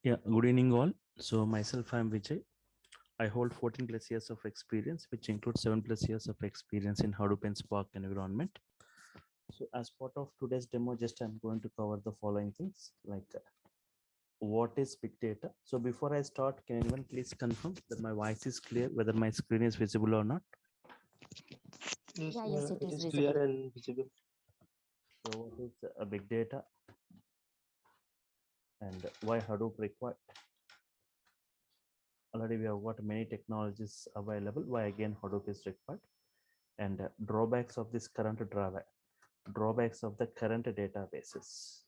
Yeah, good evening all. So myself, I'm Vijay. I hold 14 plus years of experience, which includes 7 plus years of experience in Hadoop and Spark environment. So as part of today's demo, just I'm going to cover the following things like what is big data. So before I start, can anyone please confirm that my voice is clear, whether my screen is visible or not? Yes, Yes, it it is is clear visible. and visible. So what is a big data and why Hadoop required? Already we have got many technologies available. Why again Hadoop is required? And drawbacks of this current drawbacks of the current databases.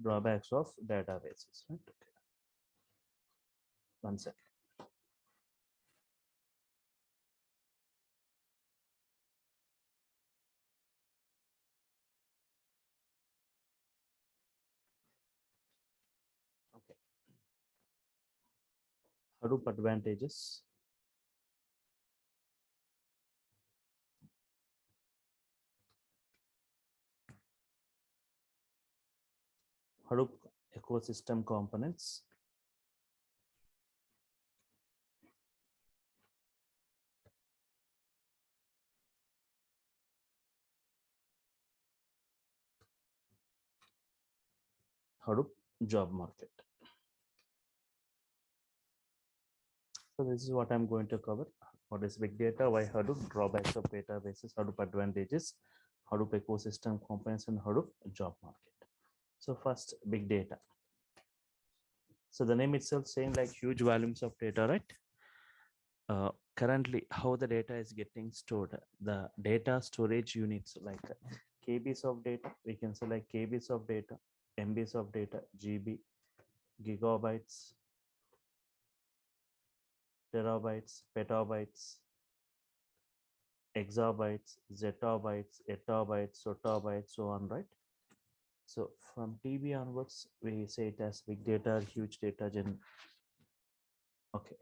Drawbacks of databases. Right? Okay. One second. Okay. Hadoop advantages. Hadoop ecosystem components. Hadoop job market. So this is what I'm going to cover. What is big data? Why Hadoop? Drawbacks of databases. Hadoop advantages. Hadoop ecosystem components and Hadoop job market. So first, big data. So the name itself saying like huge volumes of data, right? Currently how the data is getting stored, the data storage units like kbs of data, we can say like kbs of data, mbs of data, gb, gigabytes, terabytes, petabytes, exabytes, zettabytes, etabytes, sotabytes, so on, right? So from tb onwards we say it as big data, huge data gen. Okay,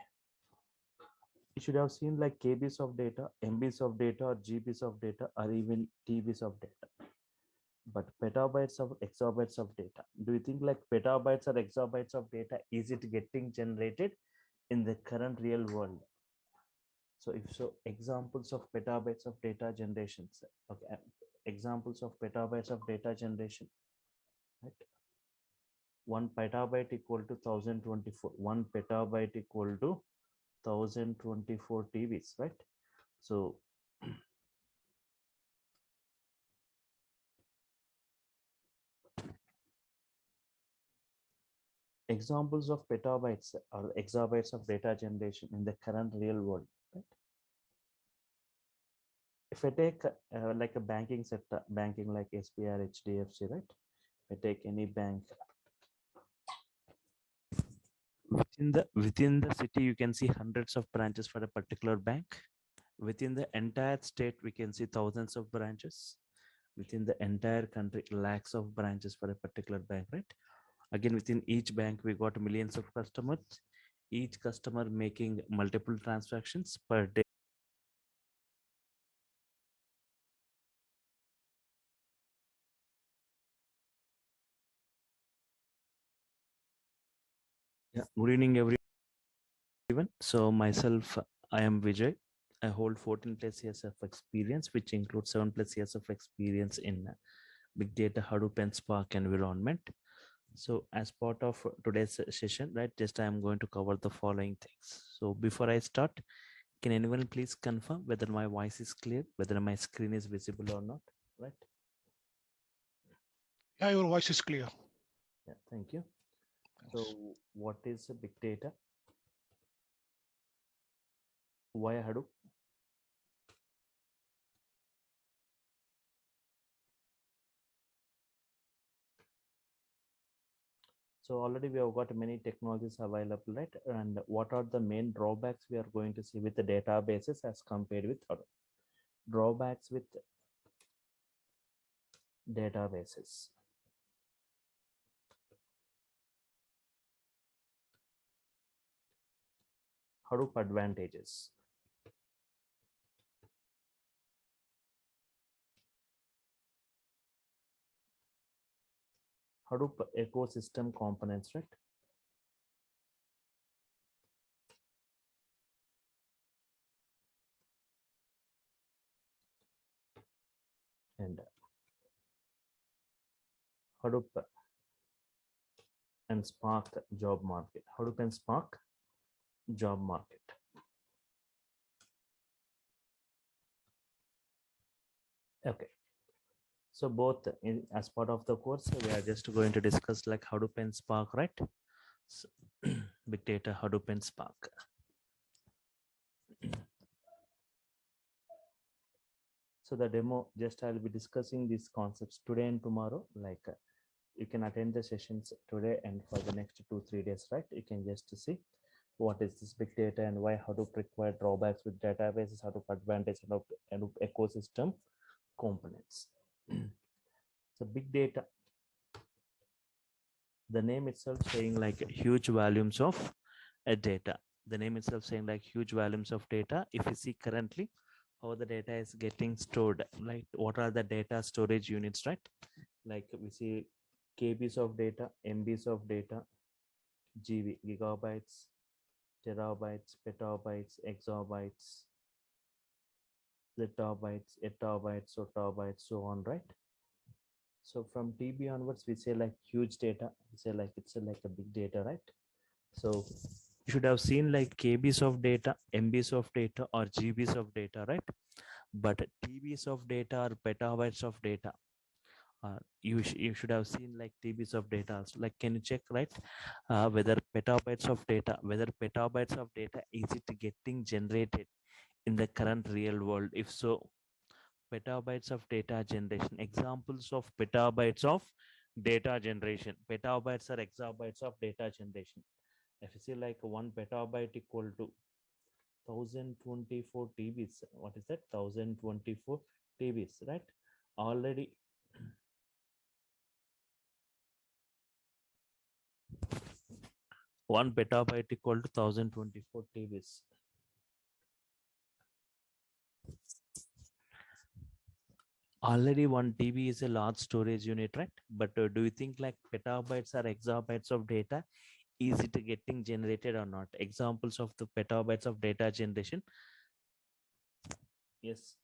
you should have seen like kbs of data, mbs of data, or gbs of data, or even tbs of data. But petabytes of exabytes of data, do you think like petabytes or exabytes of data, is it getting generated in the current real world? So if so, examples of petabytes of data generations. Okay, examples of petabytes of data generation, right? 1 petabyte equal to 1024, 1 petabyte equal to 1024 tvs, right? So examples of petabytes or exabytes of data generation in the current real world, right? If I take like a banking sector, banking like SBI, HDFC, right? If I take any bank within the city, you can see hundreds of branches for a particular bank. Within the entire state, we can see thousands of branches. Within the entire country, lakhs of branches for a particular bank, right? Again, within each bank, we got millions of customers. Each customer making multiple transactions per day. Yeah. Good evening, everyone. So myself, I am Vijay. I hold 14 plus years of experience, which includes 7 plus years of experience in big data, Hadoop, and Spark environment. So as part of today's session, right, just I am going to cover the following things. So before I start, can anyone please confirm whether my voice is clear, whether my screen is visible or not, right? Yeah, your voice is clear. Yeah, thank you. Thanks. So what is big data? Why Hadoop? So already we have got many technologies available, right? And what are the main drawbacks we are going to see with the databases as compared with Hadoop? Drawbacks with databases. Hadoop advantages. Hadoop ecosystem components, right? And Hadoop and Spark job market. Hadoop and Spark job market. Okay. So both as part of the course, we are just going to discuss like Hadoop and Spark, right? So, big data, Hadoop and Spark. So the demo, just I'll be discussing these concepts today and tomorrow. Like you can attend the sessions today and for the next 2-3 days, right? You can just see what is this big data and why Hadoop require drawbacks with databases, Hadoop advantage and Hadoop ecosystem components. So big data, the name itself saying like huge volumes of data. The name itself saying like huge volumes of data. If you see currently how the data is getting stored, like what are the data storage units, right? Like we see KBs of data, MBs of data, GB, gigabytes, terabytes, petabytes, exabytes, zettabytes, etabytes, sotabytes, so on, right? So from TB onwards, we say like huge data. We say like it's like a big data, right? So you should have seen like KBs of data, MBs of data, or GBs of data, right? But TBs of data or petabytes of data. You should have seen like TBs of data also. Like, can you check, right? Whether petabytes of data, is it getting generated in the current real world? If so, petabytes of data generation. Examples of petabytes of data generation. Petabytes are exabytes of data generation. If you see like 1 petabyte equal to 1024 TBs, what is that? 1024 TBs, right? Already 1 petabyte equal to 1024 TBs. Already 1 TB is a large storage unit, right? But do you think like petabytes or exabytes of data, is it getting generated or not? Examples of the petabytes of data generation. Yes.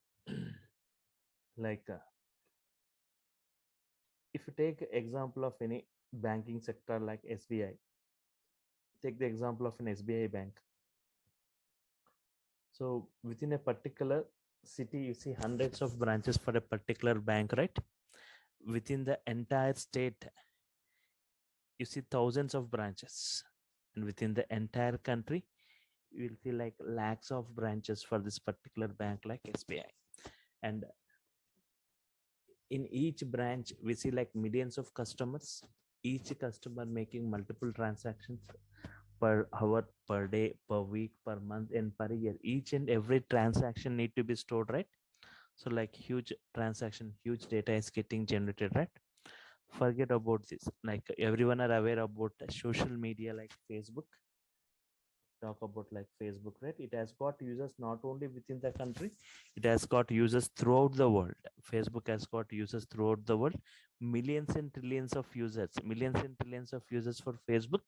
Like if you take example of any banking sector like SBI, take the example of an SBI bank. So within a particular city, you see hundreds of branches for a particular bank, right? Within the entire state, you see thousands of branches. And within the entire country, you will see like lakhs of branches for this particular bank like SBI. And in each branch, we see like millions of customers, each customer making multiple transactions per hour, per day, per week, per month, and per year. Each and every transaction need to be stored, right? So like huge transaction, huge data is getting generated, right? Forget about this. Like everyone are aware about social media like Facebook. Talk about like Facebook, right? It has got users not only within the country, it has got users throughout the world. Facebook has got users throughout the world, millions and trillions of users, for Facebook.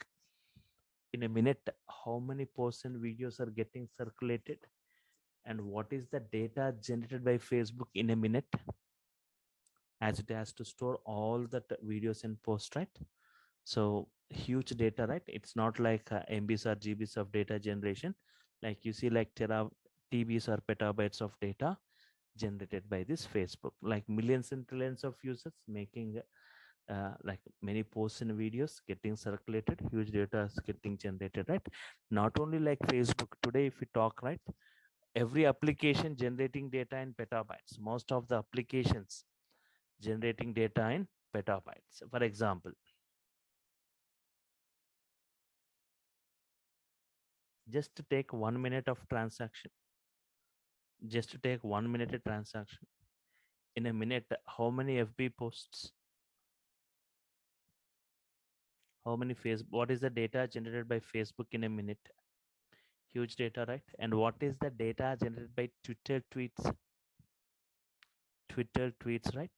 In a minute, how many posts and videos are getting circulated, and what is the data generated by Facebook in a minute, as it has to store all the videos and posts, right? So huge data, right? It's not like MBs or GBs of data generation. Like you see like TBs or petabytes of data generated by this Facebook, like millions and trillions of users making like many posts and videos getting circulated, huge data is getting generated, right? Not only like Facebook, today if we talk, right, every application generating data in petabytes, most of the applications generating data in petabytes. For example, just to take 1 minute of transaction, just to take 1 minute of transaction, in a minute how many FB posts, how many Facebook, what is the data generated by Facebook in a minute? Huge data, right? And what is the data generated by Twitter tweets, right?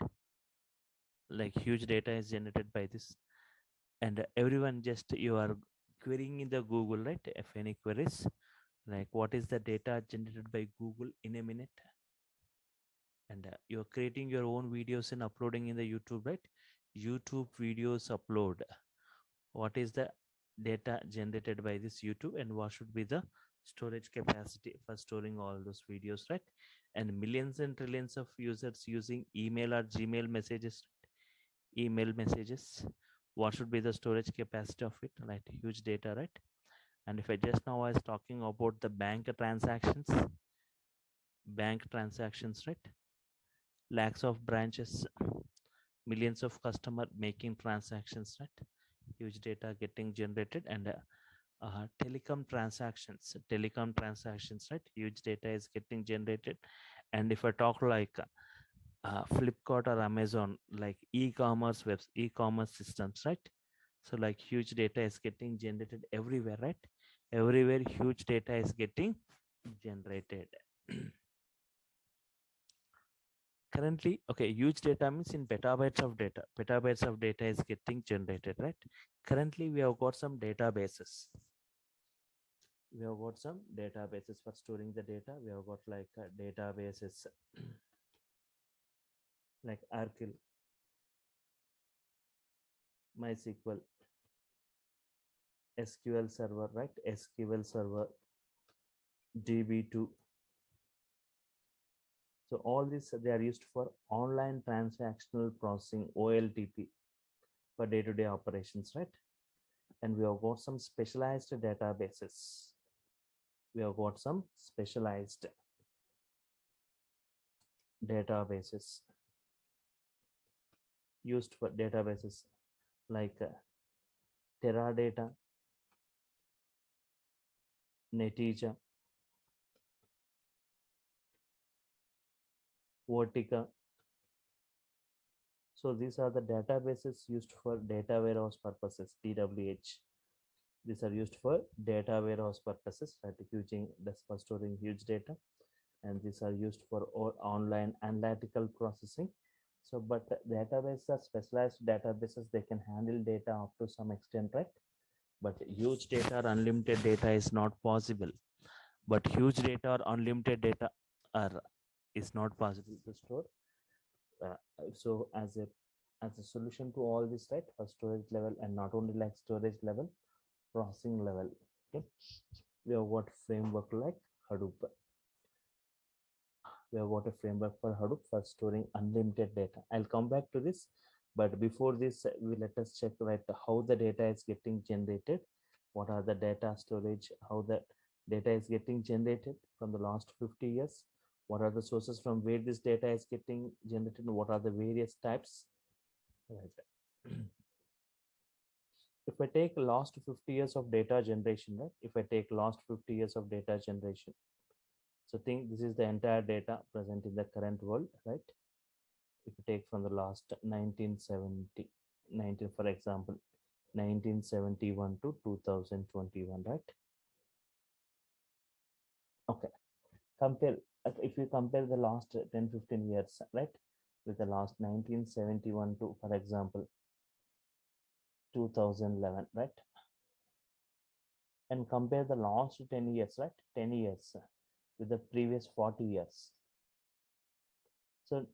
Like huge data is generated by this. and everyone just you are querying in the Google, right? If any queries, like what is the data generated by Google in a minute, and you're creating your own videos and uploading in the YouTube, right? YouTube videos upload, what is the data generated by this YouTube, and what should be the storage capacity for storing all those videos, right? And millions and trillions of users using email or Gmail messages, email messages, what should be the storage capacity of it, right? Huge data, right? And if I just now I was talking about the bank transactions, right? Lakhs of branches, millions of customer making transactions, right? Huge data getting generated, and telecom transactions, right? Huge data is getting generated. And if I talk like Flipkart or Amazon, like e-commerce systems, right? So like huge data is getting generated everywhere, right? Everywhere huge data is getting generated. Currently, okay, huge data means in petabytes of data. Petabytes of data is getting generated, right? Currently, we have got some databases. We have got some databases for storing the data. We have got like databases like Oracle, MySQL, SQL Server, right? SQL Server, DB2. So all these they are used for online transactional processing, OLTP, for day-to-day operations, right? And we have got some specialized databases. We have got some specialized databases used for databases like Teradata, Netija, Vertica. So these are the databases used for data warehouse purposes, DWH. These are used for data warehouse purposes, right? Using this for storing huge data, and these are used for online analytical processing. So, but databases are specialized databases. They can handle data up to some extent, right? But huge data or unlimited data is not possible. But huge data or unlimited data are is not possible to store. Uh, so as a solution to all this, right, for storage level, and not only like storage level, processing level, okay, we have got framework like Hadoop. We have got a framework for Hadoop for storing unlimited data. I'll come back to this, but before this, we let us check right how the data is getting generated. What are the data storage? How the data is getting generated from the last 50 years? What are the sources from where this data is getting generated? What are the various types? Right. If I take last 50 years of data generation, right? If I take last 50 years of data generation, so think this is the entire data present in the current world, right? If you take from the last 1970, 19, for example, 1971 to 2021, right? Okay, compare, if you compare the last 10-15 years, right, with the last 1971 to, for example, 2011, right, and compare the last 10 years, right, 10 years with the previous 40 years. So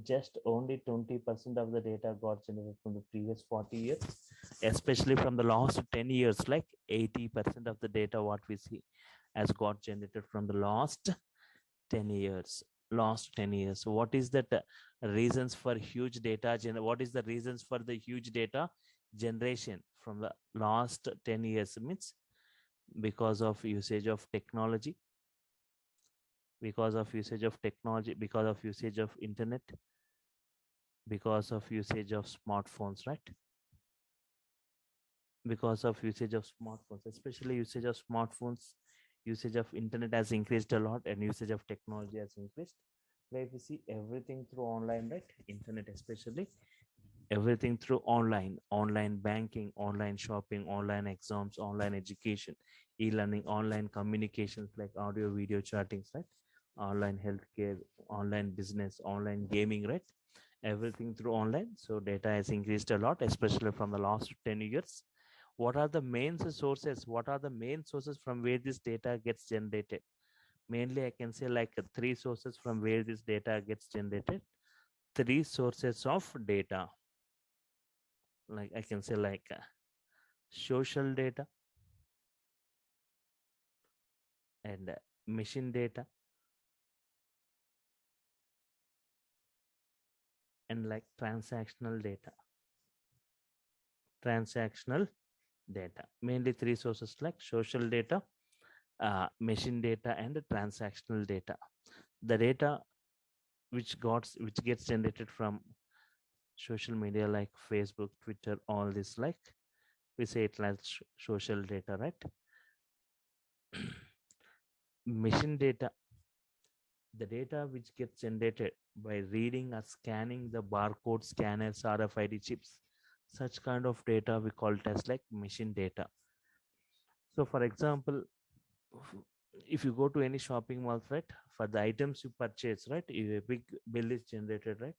just only 20% of the data got generated from the previous 40 years, especially from the last 10 years, like 80% of the data what we see has got generated from the last 10 years. Last 10 years. So what is that reasons for huge data? What is the reasons for the huge data generation from the last 10 years? Means because of usage of technology, because of usage of technology, because of usage of internet, because of usage of smartphones, right? Because of usage of smartphones, especially usage of smartphones, usage of internet has increased a lot, and usage of technology has increased. Like we see everything through online, right? Internet especially, everything through online banking, online shopping, online exams, online education, e-learning, online communications like audio, video chattings, right? Online healthcare, online business, online gaming, right? everything through online. So data has increased a lot, especially from the last 10 years. What are the main sources? What are the main sources from where this data gets generated? Mainly, I can say like three sources from where this data gets generated. Three sources of data. Like I can say like social data and machine data and like transactional data. Transactional data. Mainly three sources like social data, machine data, and transactional data. The data which gets generated from social media like Facebook, Twitter, all this, like we say it like social data, right? Machine data, the data which gets generated by reading or scanning the barcode scanners, RFID chips, such kind of data we call it as like machine data. So for example, if you go to any shopping malls, right, for the items you purchase, right, a big bill is generated, right?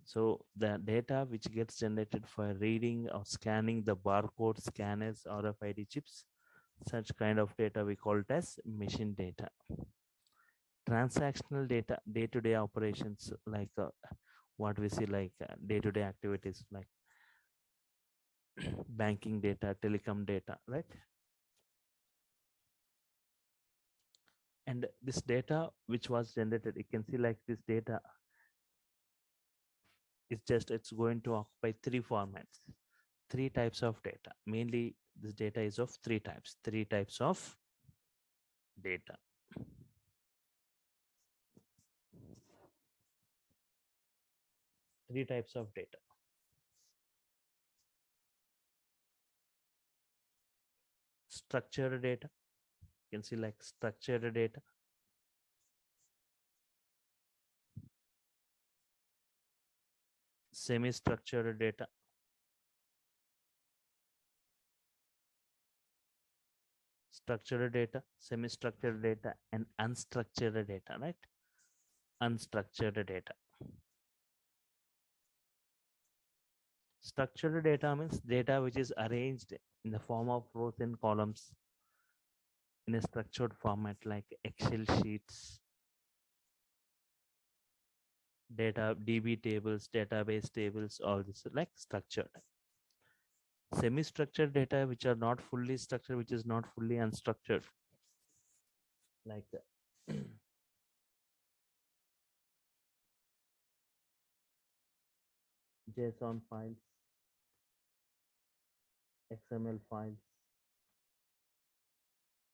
So the data which gets generated for reading or scanning the barcode scanners, RFID chips, such kind of data we call it as machine data. Transactional data, day-to-day operations, like what we see like day-to-day activities like banking data, telecom data, right? And this data which was generated, you can see like this data is just, it's going to occupy three formats, three types of data. Mainly this data is of three types of data. Three types of data. Structured data, you can see like structured data, semi-structured data, structured data, semi-structured data, and unstructured data, right? Unstructured data. Structured data means data which is arranged in the form of rows and columns in a structured format like Excel sheets, data, DB tables, database tables, all this like structured. Semi-structured data which are not fully structured, which is not fully unstructured, like JSON files, XML files,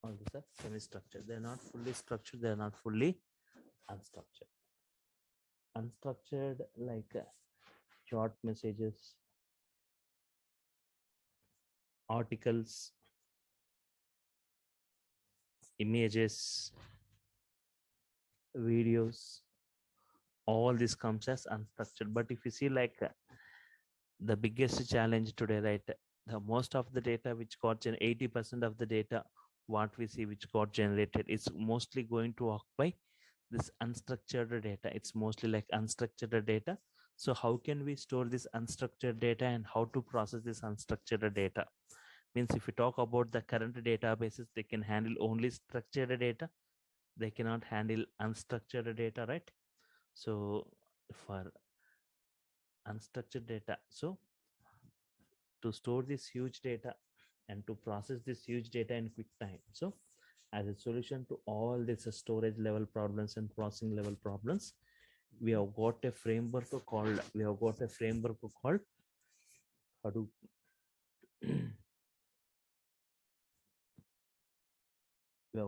all these are semi-structured. They're not fully structured, they're not fully unstructured. Unstructured like short messages, articles, images, videos, all this comes as unstructured. But if you see like the biggest challenge today, right, the most of the data which got 80% of the data what we see which got generated is mostly going to occupy this unstructured data. It's mostly like unstructured data. So how can we store this unstructured data and how to process this unstructured data? Means if we talk about the current databases, they can handle only structured data, they cannot handle unstructured data, right? So for unstructured data, so to store this huge data and to process this huge data in quick time, so as a solution to all these storage level problems and processing level problems, we have got a framework called Hadoop. We have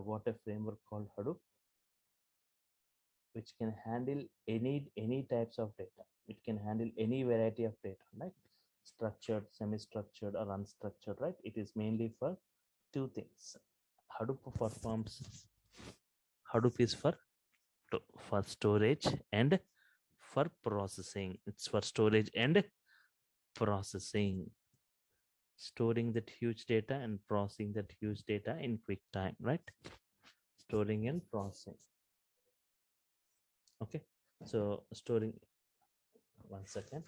got a framework called Hadoop, which can handle any types of data. It can handle any variety of data, like structured, semi-structured, or unstructured, right? It is mainly for two things. Hadoop performs, Hadoop is for storage and for processing. It's for storage and processing, storing that huge data and processing that huge data in quick time, right? Storing and processing. Okay, so storing, 1 second.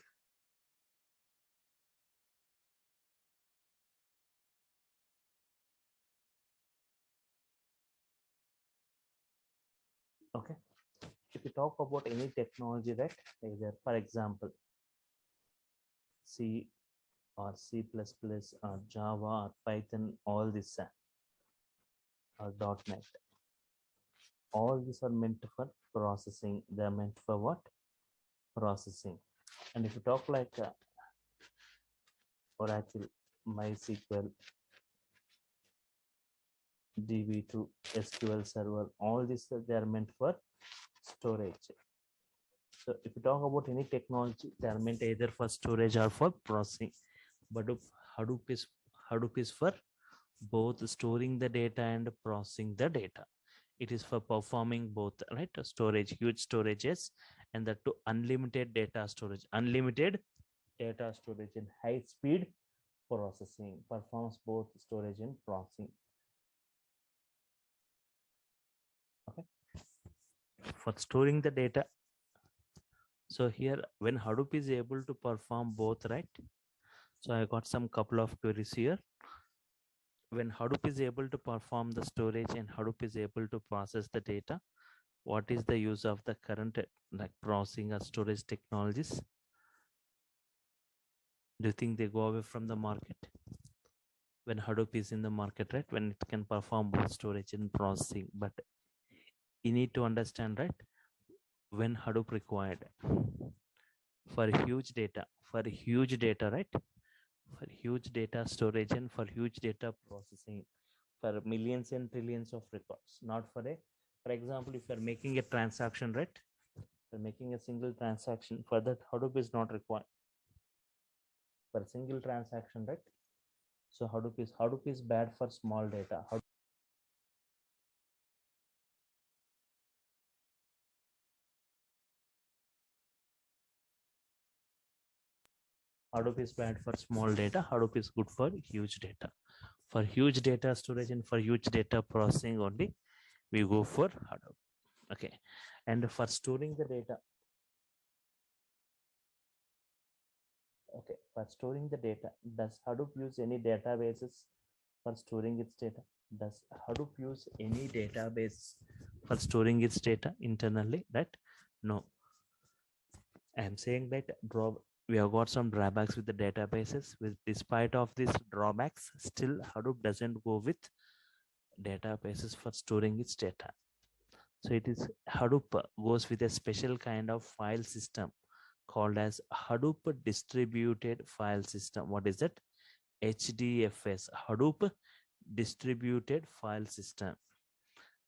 Okay, if you talk about any technology, right, either for example C or C++ or Java or Python, all this or .NET, all these are meant for processing. They are meant for what? Processing. And if you talk like Oracle, MySQL, DB2, SQL Server, all these they are meant for storage. So if you talk about any technology, they are meant either for storage or for processing. But Hadoop is for both storing the data and processing the data. It is for performing both, right? Storage, huge storages, and that to unlimited data storage, and high speed processing, performs both storage and processing. Okay, for storing the data. So here, when Hadoop is able to perform both, right? So I got some couple of queries here. When Hadoop is able to perform the storage and Hadoop is able to process the data, what is the use of the current like processing or storage technologies? Do you think they go away from the market when Hadoop is in the market, right? When it can perform both storage and processing, but you need to understand, right? When Hadoop required for huge data, right? For huge data storage and for huge data processing, for millions and trillions of records, not for a, for example, if you're making a transaction, right? For making a single transaction, for that Hadoop is not required for a single transaction, right? So Hadoop is bad for small data. Hadoop is bad for small data. Hadoop is good for huge data. For huge data storage and for huge data processing only, we go for Hadoop. Okay, and for storing the data, okay, for storing the data, does Hadoop use any databases for storing its data? Does Hadoop use any database for storing its data internally? Right? No. I am saying that we have got some drawbacks with the databases. With despite of these drawbacks, still Hadoop doesn't go with databases for storing its data. So it is Hadoop goes with a special kind of file system called as Hadoop Distributed File System. What is it? HDFS, Hadoop Distributed File System.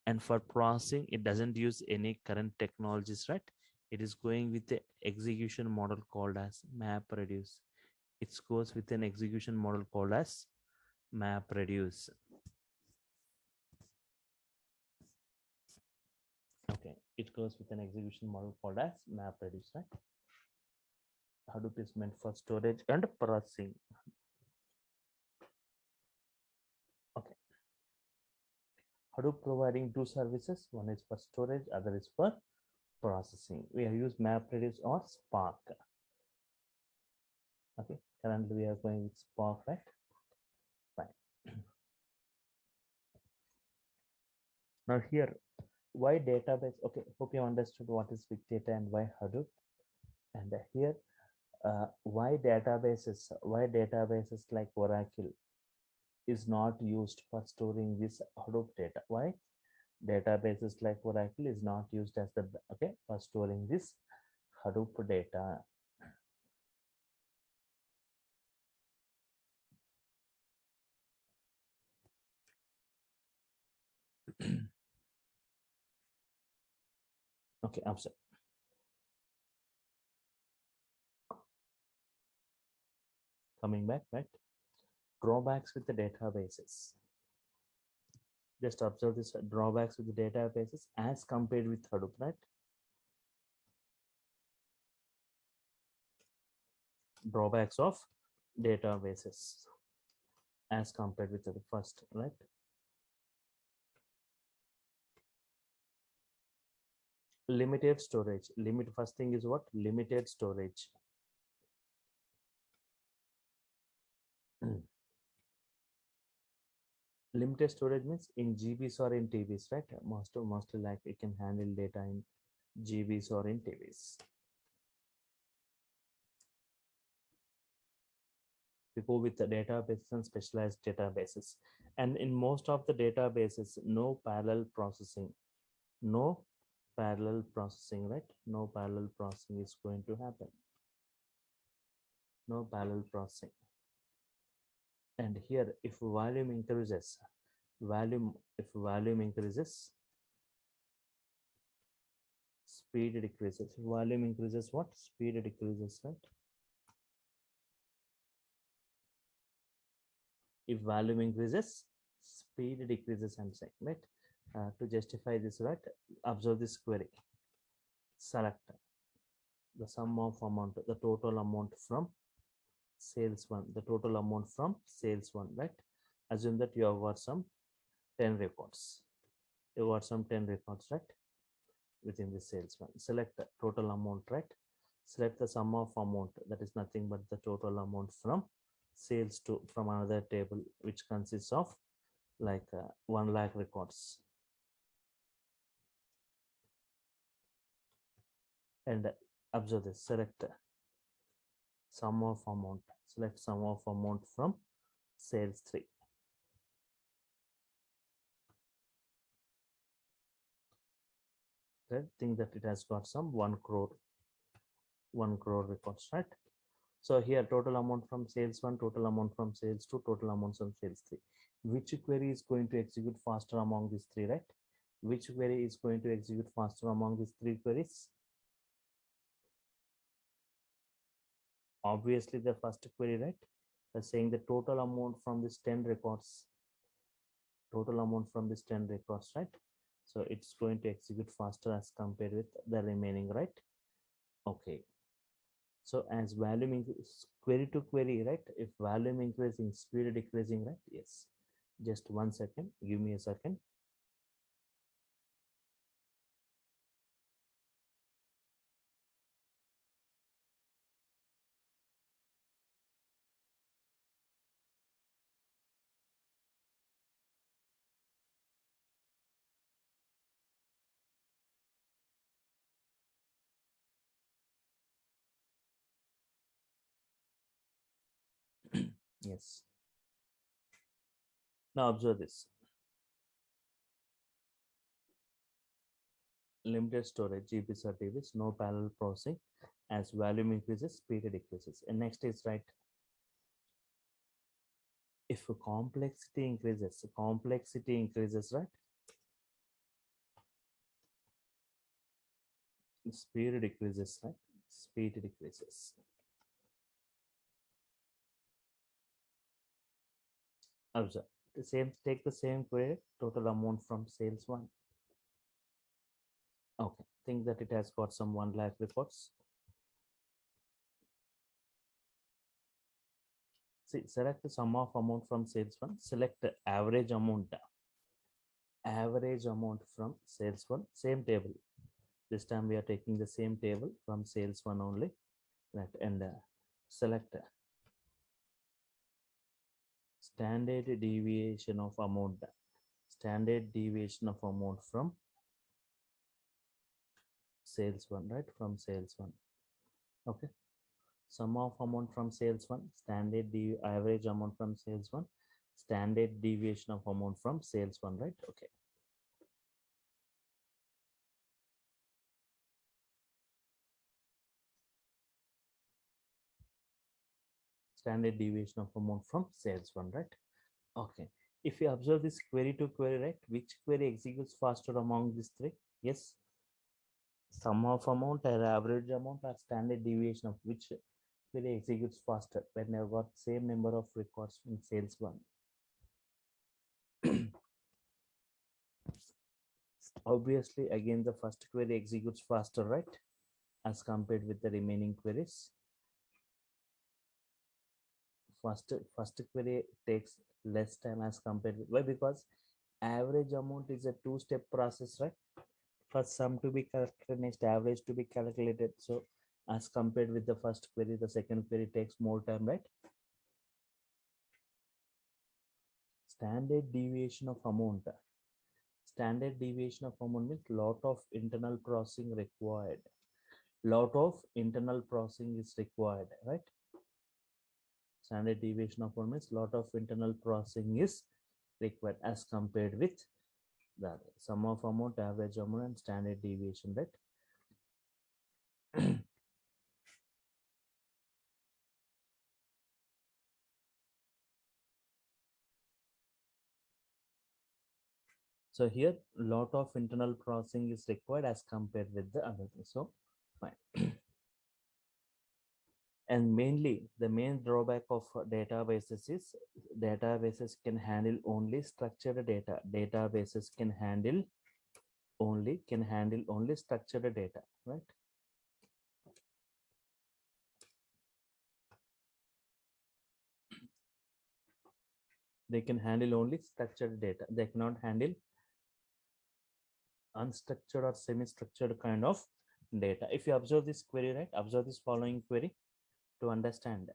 And for processing, it doesn't use any current technologies, right? It is going with the execution model called as MapReduce. It goes with an execution model called as MapReduce. Okay, it goes with an execution model called as MapReduce, right? Hadoop is meant for storage and processing. Okay. Hadoop providing two services. One is for storage, other is for processing. We have used MapReduce or Spark. Okay, currently we are going with Spark, right? Fine. Now here, why database? Okay, hope you understood what is big data and why Hadoop. And here, why databases like Oracle is not used for storing this Hadoop data? Why databases like Oracle is not used as the okay for storing this Hadoop data? Okay, I'm sorry. Coming back, right? Drawbacks with the databases. Just observe this drawbacks with the databases as compared with Hadoop, right? Drawbacks of databases as compared with the first, right? Limited storage. First thing is what? Limited storage. Limited storage means in GBs or in TBs, right? Mostly like it can handle data in GBs or in TBs. We go with the databases and specialized databases. And in most of the databases, no parallel processing, no parallel processing, right? No parallel processing is going to happen. No parallel processing. And here, if volume increases, if volume increases, speed decreases. Volume increases, what? Speed decreases, right? If volume increases, speed decreases, I'm saying, right? To justify this, right? Observe this query. Select the sum of amount, the total amount from sales one, the total amount from sales one, right? Assume that you have got some 10 records. You got some 10 records, right? Within the sales one. Select the total amount, right? Select the sum of amount, that is nothing but the total amount from sales to from another table, which consists of like 1 lakh records. And observe this, select sum of amount, select sum of amount from sales 3. Right? Think that it has got some 1 crore records, right? So here total amount from sales 1, total amount from sales 2, total amount from sales 3. Which query is going to execute faster among these 3, right? Which query is going to execute faster among these 3 queries? Obviously the first query, right? They're saying the total amount from this 10 records, total amount from this 10 records, right? So it's going to execute faster as compared with the remaining, right? Okay. So as volume increase, query to query, right? If volume increasing, speed decreasing, right? Yes. Just 1 second. Give me a second. Yes. Now observe this. Limited storage, GBs or TBs, no parallel processing. As volume increases, speed decreases. And next is right. If complexity increases, right? Speed decreases, right? Speed decreases. Observe the same, take the same query, total amount from sales 1. Okay, think that it has got some 1 lakh reports. See, select the sum of amount from sales 1, select the average amount from sales 1, same table. This time we are taking the same table from sales 1 only, right? And select standard deviation of amount, from sales 1, right? From sales 1. Okay, sum of amount from sales 1, average amount from sales 1, standard deviation of amount from sales 1, right? Okay. Standard deviation of amount from sales 1, right? Okay. If you observe this query to query, right? Which query executes faster among these 3? Yes. Sum of amount or average amount or standard deviation of which query executes faster when I've got same number of records in sales 1. Obviously, again, the first query executes faster, right? As compared with the remaining queries. First query takes less time as compared with, why? Because average amount is a 2-step process, right? First sum to be calculated, next average to be calculated. So as compared with the first query, the second query takes more time, right? Standard deviation of amount. Standard deviation of amount means lot of internal processing required. Lot of internal processing is required, right? Standard deviation of amount means lot of internal processing is required as compared with the sum of amount, average amount, and standard deviation, right? So here, lot of internal processing is required as compared with the other thing. So fine. And mainly, the main drawback of databases is databases can handle only structured data. Databases can handle only structured data, right? They can handle only structured data. They cannot handle unstructured or semi-structured kind of data. If you observe this query, right? Observe this following query to understand.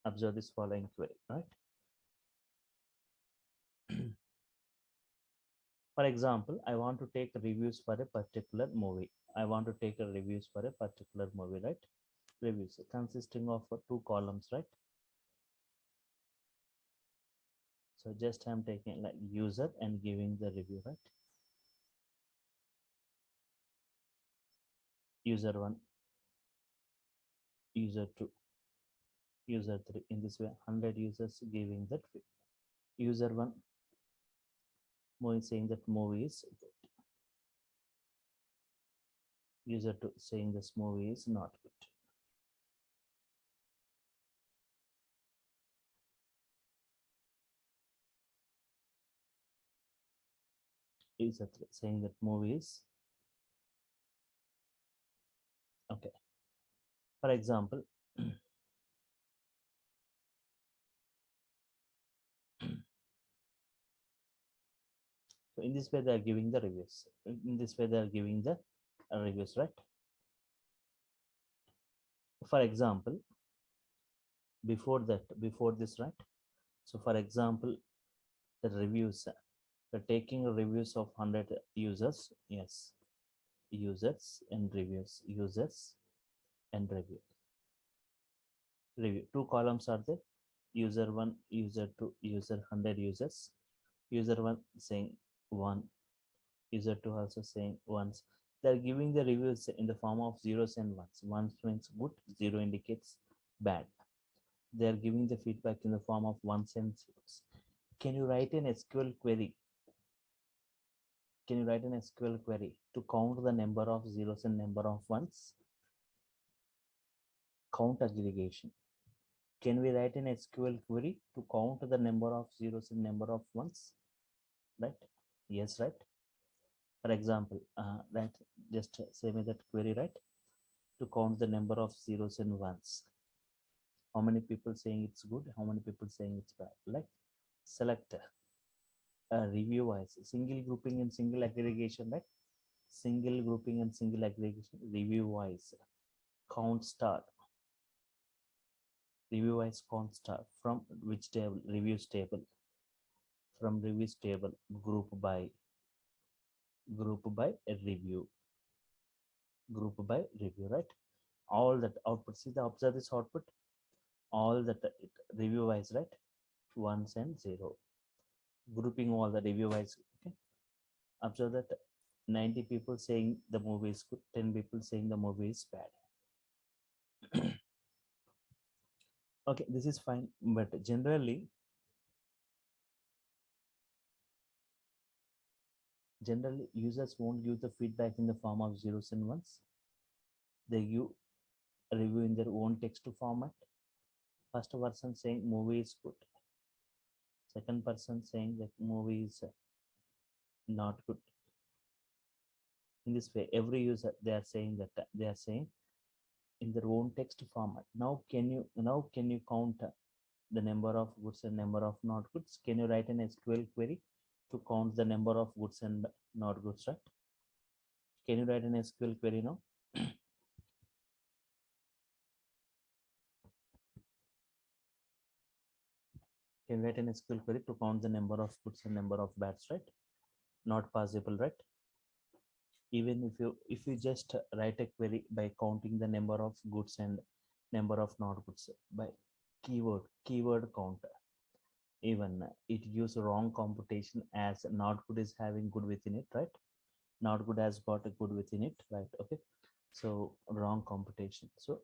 Observe this following query, right? For example, I want to take reviews for a particular movie. I want to take a reviews for a particular movie, right? Reviews consisting of two columns, right? So just I'm taking like user and giving the review, right? User 1, user 2, user 3. In this way, 100 users giving that user 1 movie saying that movie is good. User 2 saying this movie is not good. User 3 saying that movie is okay. For example, so in this way they are giving the reviews. In this way they are giving the reviews, right? For example, before this, right? So for example, the reviews, the taking reviews of 100 users, yes, users and reviews, users and review. Two columns are there, user 1, user 2, user 100 users, user 1 saying 1, user 2 also saying once. They are giving the reviews in the form of zeros and ones. One means good, 0 indicates bad. They are giving the feedback in the form of ones and zeros. Can you write an SQL query? Can you write an SQL query to count the number of zeros and number of ones? Count aggregation. Can we write an SQL query to count the number of zeros and number of ones? Right? Yes, right? For example, right, just say me that query, right? To count the number of zeros and ones. How many people saying it's good? How many people saying it's bad? Like select review wise, single grouping and single aggregation, right? Single grouping and single aggregation, review wise, count star, review wise count star from which table? Reviews table. From reviews table, group by review, right? All that output, see the observe this output, all that review wise, right? Ones and zero, grouping all the review wise. Okay, observe that 90 people saying the movie is good, 10 people saying the movie is bad. Okay, this is fine, but generally users won't give the feedback in the form of zeros and ones. They give a review in their own text format. First person saying movie is good, second person saying that movie is not good. In this way, every user they are saying in their own text format. Now can you count the number of goods and number of not goods? Can you write an SQL query to count the number of goods and not goods, right? Can you write an SQL query now? Can write an SQL query to count the number of goods and number of bats, right? Not possible, right? Even if you just write a query by counting the number of goods and number of not goods by keyword count, even it gives wrong computation, as not good is having good within it, right? Not good has got a good within it, right? Okay, so wrong computation. So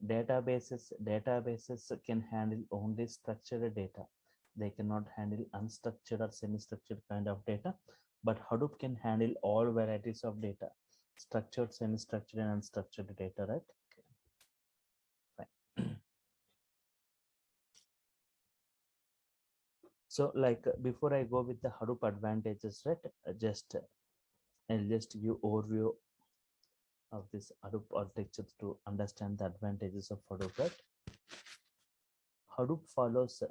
databases can handle only structured data. They cannot handle unstructured or semi-structured kind of data, but Hadoop can handle all varieties of data: structured, semi-structured, and unstructured data, right? Fine. So like before I go with the Hadoop advantages, right? I'll just give overview of this Hadoop architecture to understand the advantages of Hadoop, right? Hadoop follows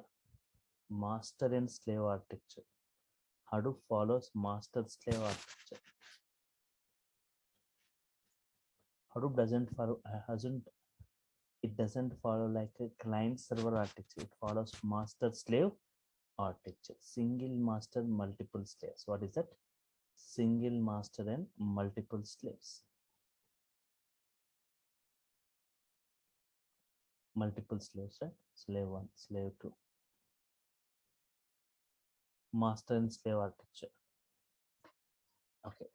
master and slave architecture. Hadoop follows master slave architecture. Hadoop doesn't follow like a client server architecture. It follows master slave architecture. Single master, multiple slaves. What is that? Single master and multiple slaves. Multiple slaves, right? Slave 1, slave 2. Master and slave architecture. Okay.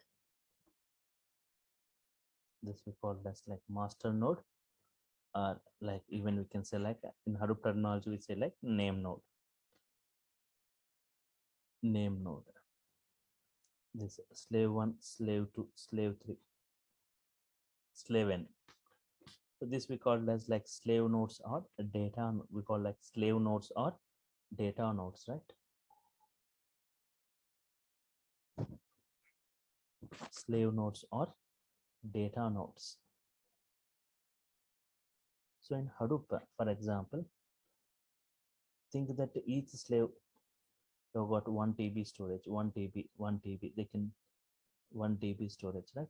This we call as like master node, or like even we can say like in Hadoop terminology we say like name node. Name node. This slave 1, slave 2, slave 3, slave n. So this we call as like slave nodes or data. We call like slave nodes or data nodes, right? Slave nodes or data nodes. So in Hadoop, for example, think that each slave have got 1 TB storage, 1 TB, 1 TB. They can 1 TB storage, right?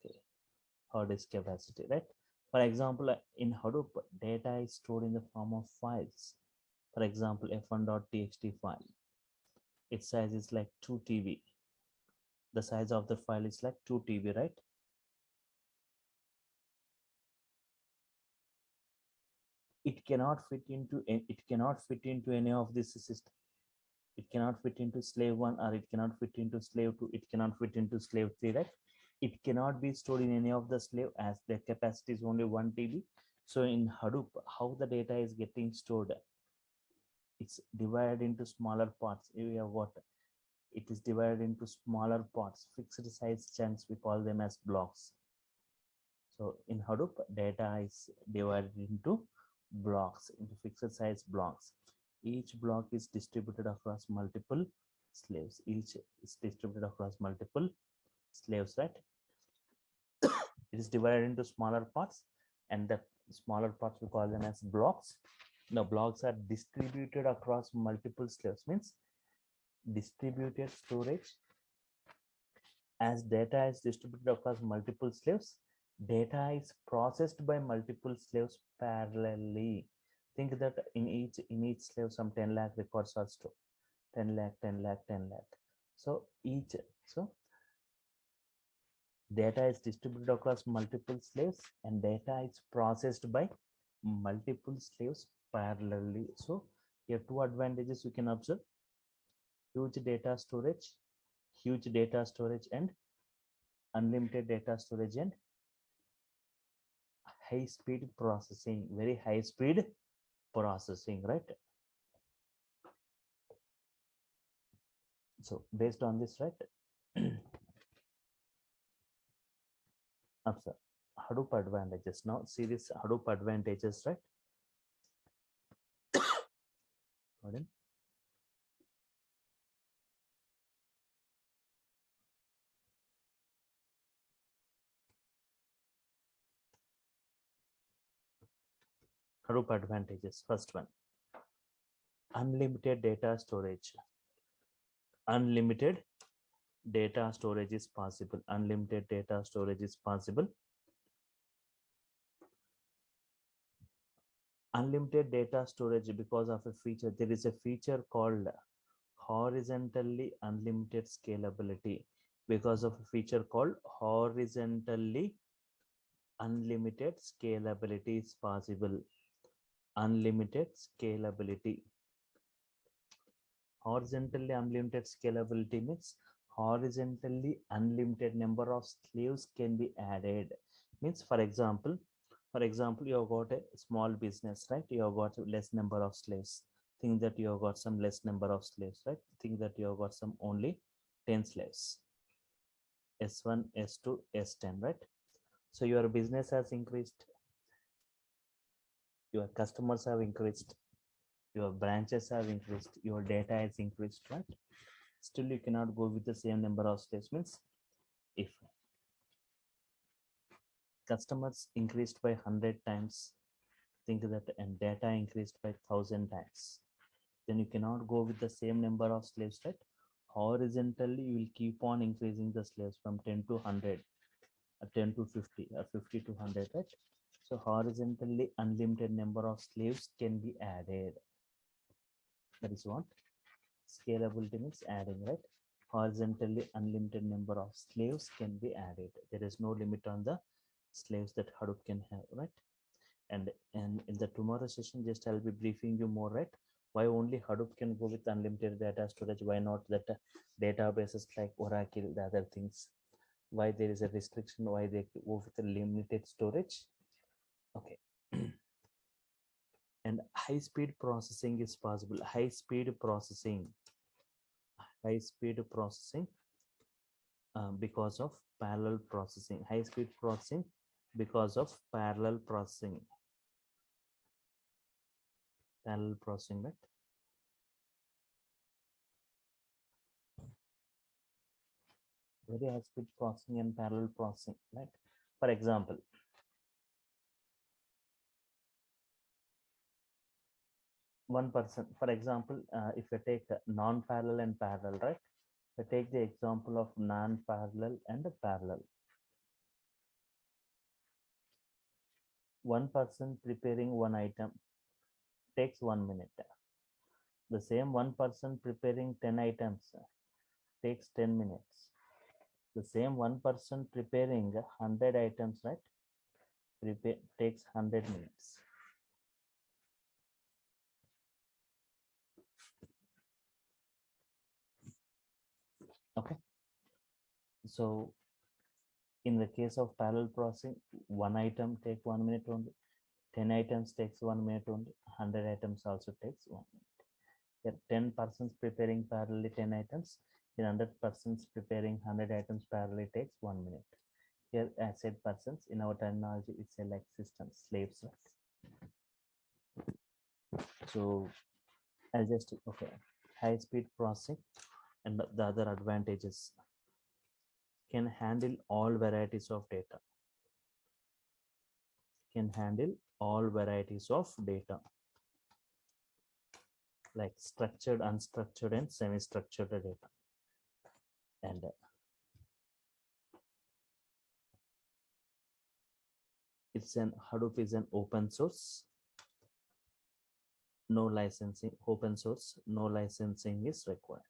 Okay, hard disk capacity, right? For example, in Hadoop, data is stored in the form of files. For example, f1.txt file. Its size is like 2 TB. The size of the file is like 2 TB, right? It cannot fit into any of this system. It cannot fit into slave 1, or it cannot fit into slave 2. It cannot fit into slave 3, right? It cannot be stored in any of the slave, as their capacity is only 1 TB. So in Hadoop, how the data is getting stored? It's divided into smaller parts. You have what? It is divided into smaller parts, fixed size chunks. We call them as blocks. So in Hadoop, data is divided into blocks, into fixed size blocks. Each block is distributed across multiple slaves. Each is distributed across multiple slaves, right? It is divided into smaller parts, and the smaller parts we call them as blocks. The blocks are distributed across multiple slaves, means distributed storage. As data is distributed across multiple slaves, data is processed by multiple slaves parallelly. Think that in each slave some 10 lakh records are stored. 10 lakh, 10 lakh, 10 lakh. So data is distributed across multiple slaves, and data is processed by multiple slaves parallelly. So here two advantages you can observe: huge data storage, and unlimited data storage, and high speed processing, very high speed processing, right? So based on this, right? Observe Hadoop advantages. Now see this Hadoop advantages, right? Pardon? Hadoop advantages. First one, unlimited data storage. Unlimited data storage is possible. Unlimited data storage is possible. Unlimited data storage because of a feature. There is a feature called horizontally unlimited scalability. Because of a feature called horizontally unlimited scalability is possible. Unlimited scalability. Horizontally unlimited scalability means horizontally unlimited number of slaves can be added. Means for example, you have got a small business, right? You have got less number of slaves. Think that you have got some less number of slaves, right? Think that you have got some only 10 slaves. S1, S2, S10, right? So your business has increased, your customers have increased, your branches have increased, your data has increased, right? Still you cannot go with the same number of statements. If customers increased by 100 times, think that, and data increased by 1000 times, then you cannot go with the same number of slaves, right? Horizontally you will keep on increasing the slaves from 10 to 100, 10 to 50, or 50 to 100, right? So horizontally unlimited number of slaves can be added. That is what scalability means, adding, right? Horizontally unlimited number of slaves can be added. There is no limit on the slaves that Hadoop can have, right? And in the tomorrow session, just I'll be briefing you more, right? Why only Hadoop can go with unlimited data storage? Why not that databases like Oracle, the other things? Why there is a restriction? Why they go with a limited storage? Okay. And high speed processing is possible. High speed processing because of parallel processing. High speed processing because of parallel processing. Parallel processing, right? Very high speed processing and parallel processing, right? For example, one person, for example, if you take non-parallel and parallel, right? I take the example of non-parallel and parallel. One person preparing one item takes 1 minute. The same one person preparing 10 items takes 10 minutes. The same one person preparing 100 items, right? Takes 100 minutes. Okay. So in the case of parallel processing, one item take 1 minute only. 10 items takes 1 minute only. 100 items also takes 1 minute. Here 10 persons preparing parallelly 10 items. In 100 persons preparing 100 items parallelly takes 1 minute. Here as said persons, in our terminology it's a like systems, slaves, right? So I'll just, okay, high speed processing and the other advantages: can handle all varieties of data. Can handle all varieties of data, like structured, unstructured, and semi-structured data. And it's an Hadoop is an open source, no licensing, open source, no licensing is required.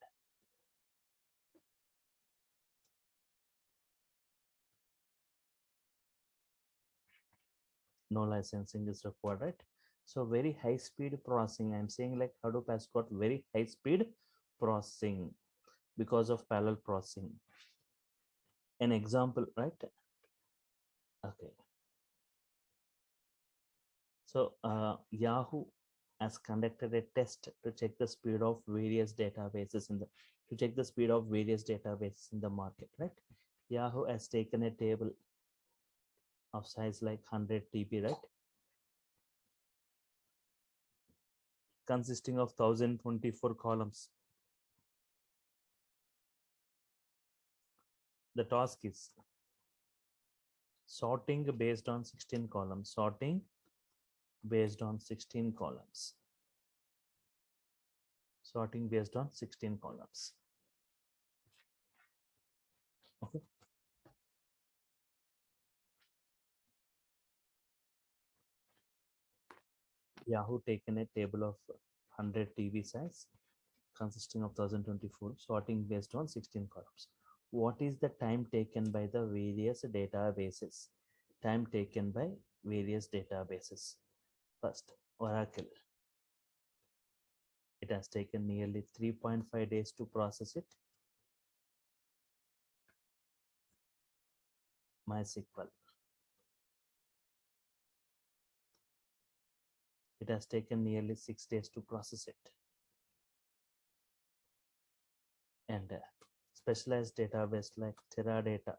No licensing is required, right? So very high speed processing. I'm saying like Hadoop has got very high speed processing because of parallel processing. An example, right? Okay. So Yahoo has conducted a test to check the speed of various databases in the market, right? Yahoo has taken a table of size like 100 TB, right? Consisting of 1024 columns. The task is sorting based on 16 columns. Sorting based on 16 columns. Sorting based on 16 columns. Okay. Yahoo taken a table of 100 TV size consisting of 1024 sorting based on 16 columns. What is the time taken by the various databases? Time taken by various databases. First, Oracle. It has taken nearly 3.5 days to process it. MySQL. It has taken nearly 6 days to process it. And specialized database like Teradata,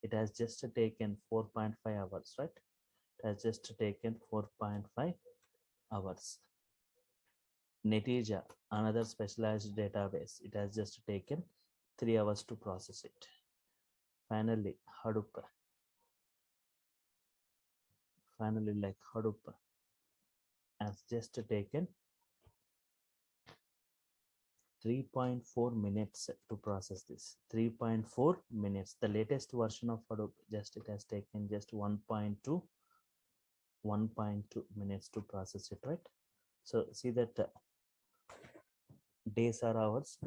it has just taken 4.5 hours, right? It has just taken 4.5 hours. Netija, another specialized database, it has just taken 3 hours to process it. Finally, Hadoop. Finally, like Hadoop has just taken 3.4 minutes to process this. 3.4 minutes. The latest version of Hadoop, just it has taken just 1.2 minutes to process it, right? So see that days are hours.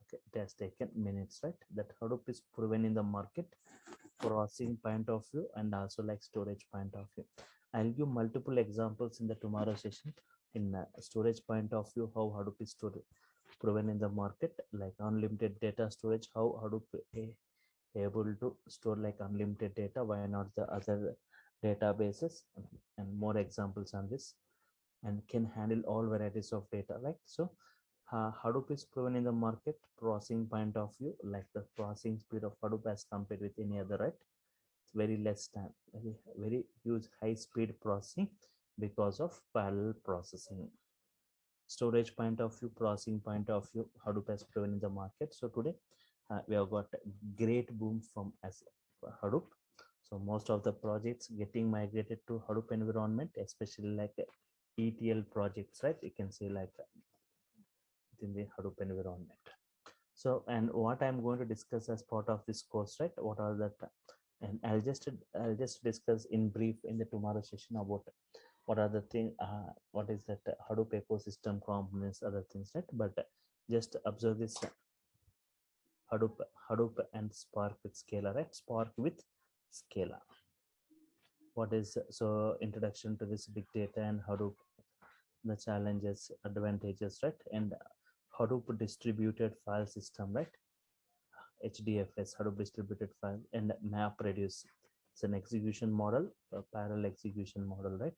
Okay, it has taken minutes, right? That Hadoop is proven in the market, processing point of view and also like storage point of view. I'll give multiple examples in the tomorrow session. In storage point of view, how Hadoop is proven in the market, like unlimited data storage, how Hadoop able to store like unlimited data, why not the other databases, and more examples on this, and can handle all varieties of data, right? So Hadoop is proven in the market, processing point of view, like the processing speed of Hadoop as compared with any other, right? It's very less time, very huge high speed processing because of parallel processing. Storage point of view, processing point of view, Hadoop has proven in the market. So today we have got great boom from as Hadoop. So most of the projects getting migrated to Hadoop environment, especially like ETL projects, right? You can say like within the Hadoop environment. So, and what I'm going to discuss as part of this course, right? What are the, and I'll just discuss in brief in the tomorrow session about what are the thing, what is that Hadoop ecosystem components, other things, right? But just observe this Hadoop and Spark with Scala, right? Spark with Scala. What is so introduction to this big data and Hadoop, the challenges, advantages, right? And Hadoop distributed file system, right? HDFS, Hadoop distributed file, and MapReduce. It's an execution model, a parallel execution model, right?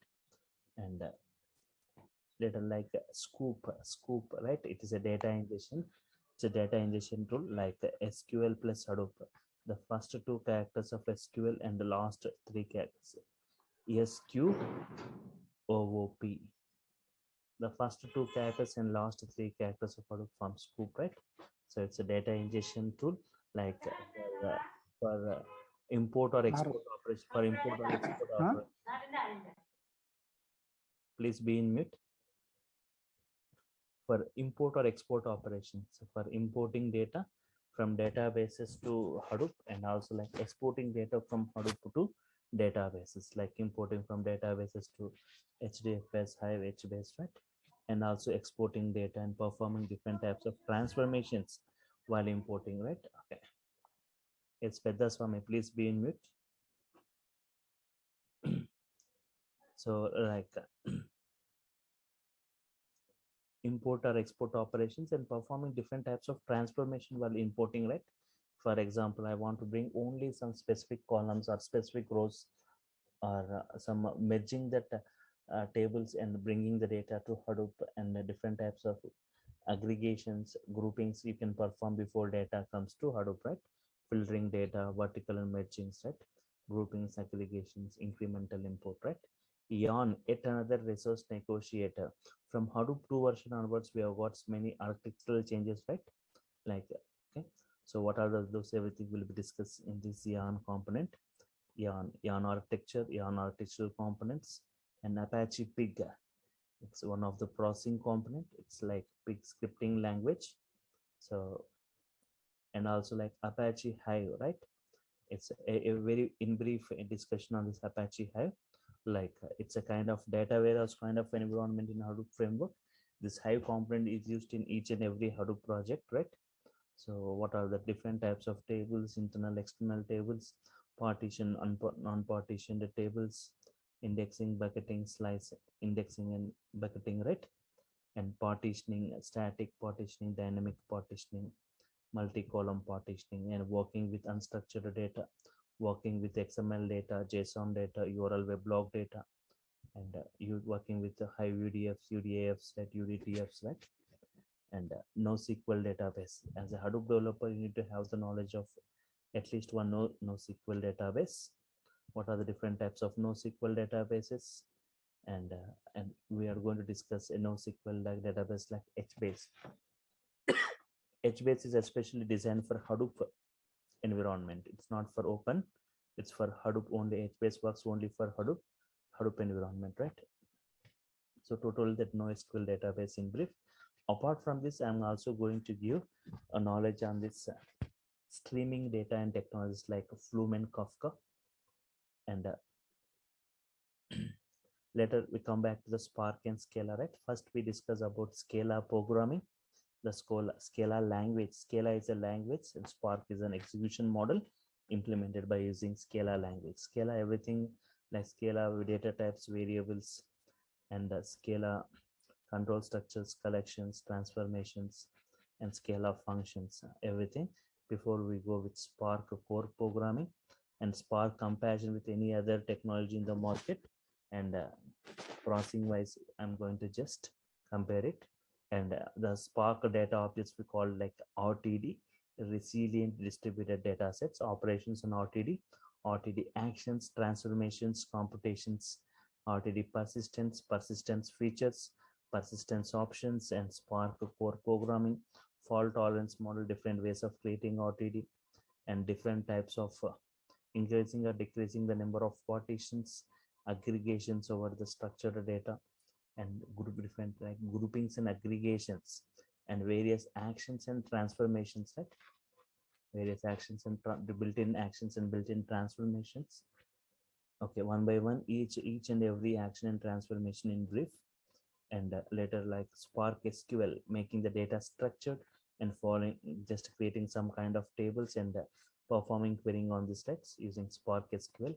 And data like Scoop, right? It is a data ingestion. It's a data ingestion tool like SQL plus Hadoop. The first two characters of SQL and the last three characters SQOOP. The first two characters and last three characters of Hadoop form Scoop, right? So it's a data ingestion tool like for import or export operation, for import or export operation. Please be in mute. For import or export operations, so for importing data from databases to Hadoop, and also like exporting data from Hadoop to databases, like importing from databases to HDFS, Hive, HBase, right? And also exporting data and performing different types of transformations while importing, right? Okay. It's Swami, please be in mute. So like import or export operations and performing different types of transformation while importing, right? For example, I want to bring only some specific columns or specific rows, or some merging that tables and bringing the data to Hadoop, and different types of aggregations, groupings you can perform before data comes to Hadoop, right? Filtering data, vertical and mergings, right? Groupings, aggregations, incremental import, right? Yarn, yet another resource negotiator. From Hadoop 2 version onwards, we have got many architectural changes, right? Like, okay. So what are those? Everything will be discussed in this Yarn component. Yarn architecture, Yarn architectural components, and Apache Pig. It's one of the processing component. It's like Pig scripting language. So, and also like Apache Hive, right? It's a very in brief discussion on this Apache Hive. like it's a kind of data warehouse kind of environment in Hadoop framework. This Hive component is used in each and every Hadoop project, right? So what are the different types of tables, internal, external tables, partition, non-partitioned tables, indexing, bucketing, slice, indexing and bucketing, right? And partitioning, static partitioning, dynamic partitioning, multi-column partitioning, and working with unstructured data, working with XML data, JSON data, URL weblog data, and you working with the Hive UDFs, UDAFs, right, UDTFs, right? And NoSQL database. As a Hadoop developer, you need to have the knowledge of at least one NoSQL database. What are the different types of NoSQL databases? And we are going to discuss a NoSQL like database like HBase. HBase is especially designed for Hadoop environment. It's not for open. It's for Hadoop only. HBase works only for Hadoop environment, right? So total that NoSQL database in brief. Apart from this, I'm also going to give a knowledge on this streaming data and technologies like Flume and Kafka. And later we come back to the Spark and Scala, right? First we discuss about Scala programming, the Scala language. Scala is a language and Spark is an execution model implemented by using Scala language. Scala, everything like Scala data types, variables, and Scala control structures, collections, transformations, and Scala functions, everything. Before we go with Spark core programming and Spark comparison with any other technology in the market, and processing wise, I'm going to just compare it. And the Spark data objects we call like RTD, resilient distributed data sets, operations on RTD actions, transformations, computations, RTD persistence features, persistence options, and Spark core programming, fault tolerance model, different ways of creating RTD, and different types of increasing or decreasing the number of partitions, aggregations over the structured data, and different like groupings and aggregations, and various actions and transformations, right? Various actions and the built-in actions and built-in transformations. Okay, one by one, each and every action and transformation in brief. And later like Spark SQL, making the data structured and following, just creating some kind of tables and performing querying on these text using Spark SQL,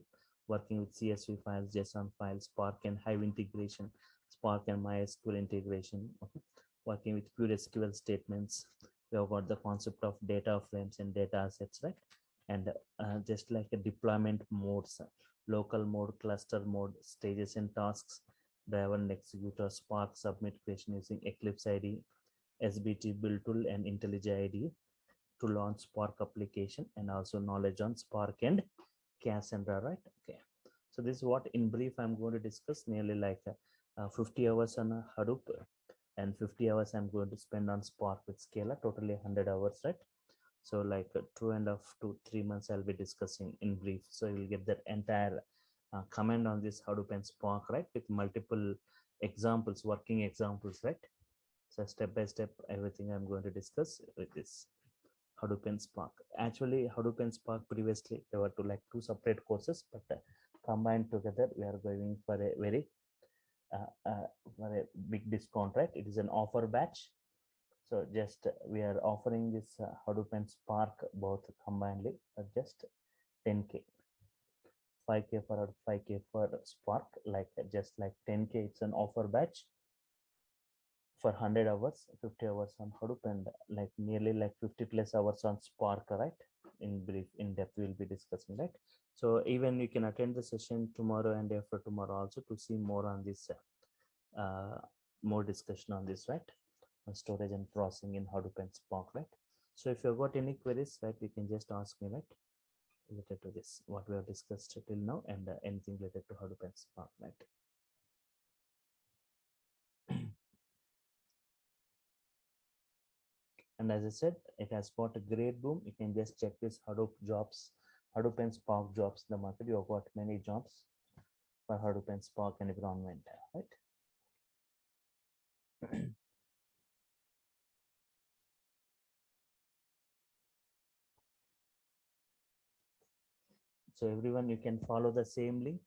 working with CSV files, JSON files, Spark and Hive integration, Spark and MySQL integration, okay. Working with pure SQL statements. We have got the concept of data frames and data assets, right? And just like a deployment modes, local mode, cluster mode, stages and tasks, driver and executor, Spark submit creation using Eclipse IDE, SBT build tool, and IntelliJ IDE to launch Spark application, and also knowledge on Spark and Cassandra, right? Okay. So this is what in brief I'm going to discuss, nearly like 50 hours on Hadoop and 50 hours I'm going to spend on Spark with Scala, totally 100 hours, right? So like 2.5 to 3 months I'll be discussing in brief. So you'll get that entire comment on this Hadoop and Spark, right? With multiple examples, working examples, right? So step by step, everything I'm going to discuss with this Hadoop and Spark. Actually, Hadoop and Spark previously, there were two separate courses, but combined together, we are going for a very for a big discount, right? It is an offer batch. So just we are offering this Hadoop and Spark both combinedly for just 10K. 5K for Hadoop, 5K for Spark, like just like 10K, it's an offer batch for 100 hours, 50 hours on Hadoop, and like nearly like 50 plus hours on Spark, right? In brief, in depth, we'll be discussing, right? So even you can attend the session tomorrow and after tomorrow also to see more on this, more discussion on this, right? On storage and processing in Hadoop and Spark, right? So if you've got any queries, right, you can just ask me, right? Related to this, what we have discussed till now, and anything related to Hadoop and Spark, right? And as I said, it has got a great boom. You can just check this Hadoop jobs, Hadoop and Spark jobs in the market. You've got many jobs for Hadoop and Spark environment, right? So everyone, you can follow the same link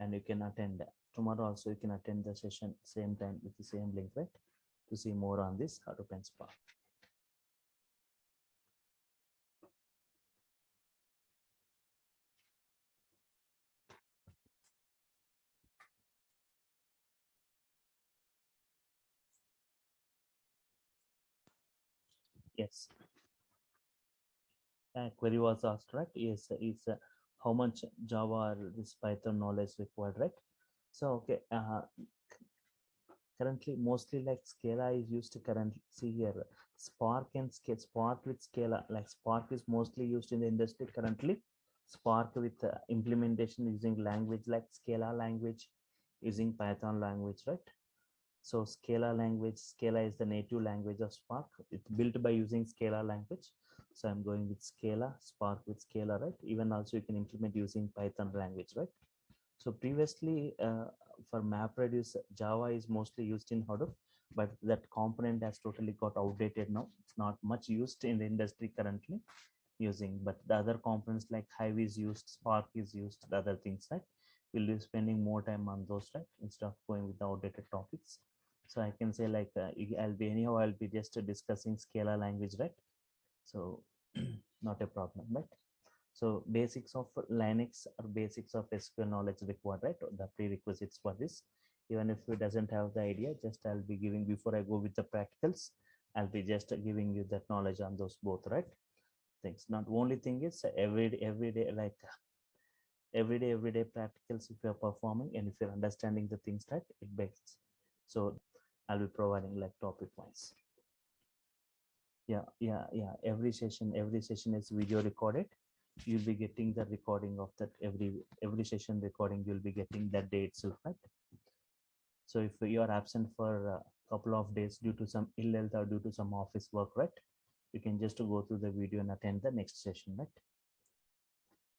and you can attend tomorrow also. You can attend the session same time with the same link, right, to see more on this Hadoop and Spark. Yes, query was asked, right? Is how much Java or this Python knowledge required, right? So okay, currently mostly like Scala is used to currently. See here, Spark and Spark with Scala, like Spark is mostly used in the industry currently. Spark with implementation using language like Scala language, using Python language, right? So Scala is the native language of Spark. It's built by using Scala language. So I'm going with Scala, Spark with Scala, right? Even also you can implement using Python language, right? So previously for MapReduce, Java is mostly used in Hadoop, but that component has totally got outdated now. It's not much used in the industry currently using, but the other components like Hive is used, Spark is used, the other things, right? We'll be spending more time on those, right? Instead of going with the outdated topics. So I can say like I'll be just discussing Scala language, right? So not a problem, right? So basics of Linux or basics of SQL knowledge required, right? The prerequisites for this. Even if you doesn't have the idea, just I'll be giving before I go with the practicals. I'll be just giving you that knowledge on those both, right? Things. Not only thing is every day like everyday practicals if you're performing and if you're understanding the things, right, it makes. So I'll be providing like topic wise. Yeah, every session is video recorded. You'll be getting the recording of that every session recording. You'll be getting that day itself, right? So if you are absent for a couple of days due to some ill health or due to some office work, right, you can just go through the video and attend the next session, right?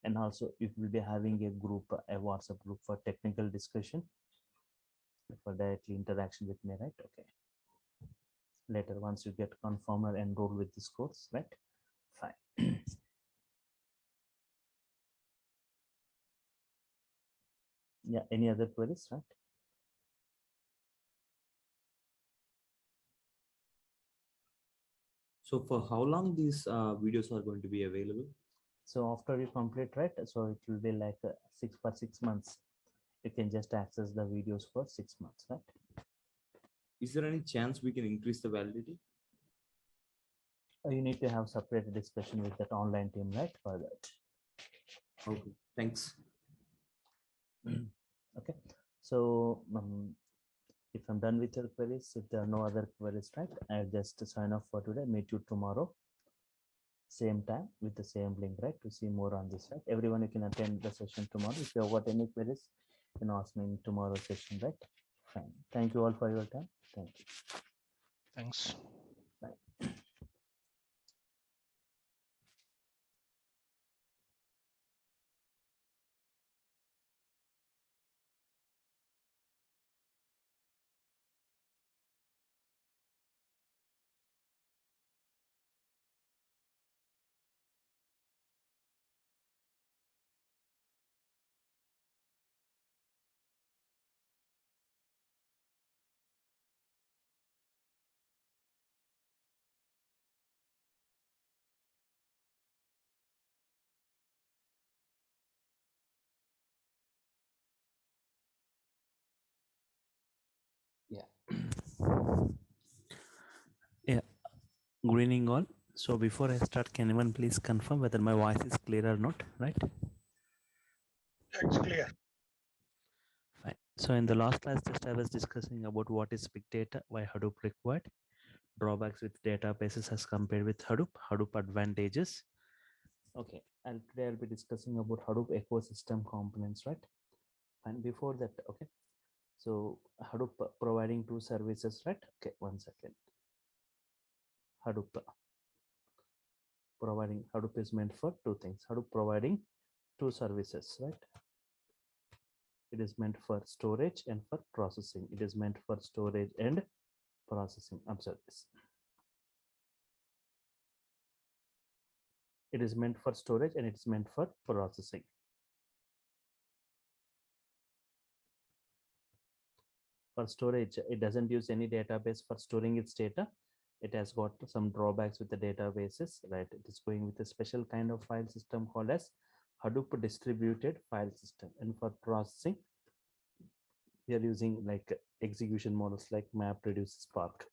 And also you will be having a group, a WhatsApp group for technical discussion, for directly interaction with me, right? Okay, later once you get confirmed or enrolled with this course, right? Fine. Yeah, any other queries, right? So for how long these videos are going to be available? So after you complete, right, so it will be like 6 months. You can just access the videos for 6 months, right? Is there any chance we can increase the validity? You need to have separate discussion with that online team, right, for that. Okay, thanks. Okay, so if I'm done with your queries, if there are no other queries, right, I'll just sign off for today. Meet you tomorrow same time with the same link, right, to see more on this, right? Everyone, you can attend the session tomorrow. If you have got any queries, you can ask me in tomorrow's session, right? Fine. Thank you all for your time. Thank you. Thanks. Bye. Yeah. Yeah. Good evening, all. So before I start, can anyone please confirm whether my voice is clear or not, right? It's clear. Fine. So in the last class, just I was discussing about what is big data, why Hadoop required, drawbacks with databases as compared with Hadoop, Hadoop advantages. Okay, and today I'll be discussing about Hadoop ecosystem components, right? And before that, okay, so Hadoop providing two services, right? Okay, 1 second. Hadoop providing, Hadoop is meant for two things. Hadoop providing two services, right? It is meant for storage and for processing. It is meant for storage and processing. Observe this. It is meant for storage and it's meant for processing. For storage, it doesn't use any database for storing its data. It has got some drawbacks with the databases, right? It is going with a special kind of file system called as Hadoop distributed file system. And for processing, we are using like execution models like MapReduce, Spark.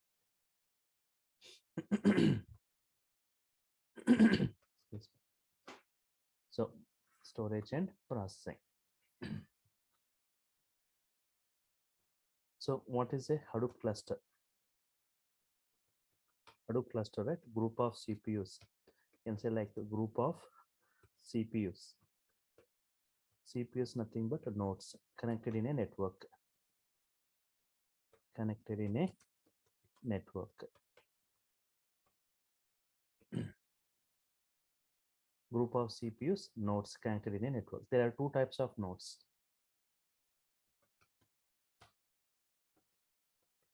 So storage and processing. So what is a Hadoop cluster? Hadoop cluster, right? Group of CPUs. You can say like a group of CPUs. CPUs nothing but nodes connected in a network. Connected in a network. Group of CPUs, nodes connected in a network. There are two types of nodes.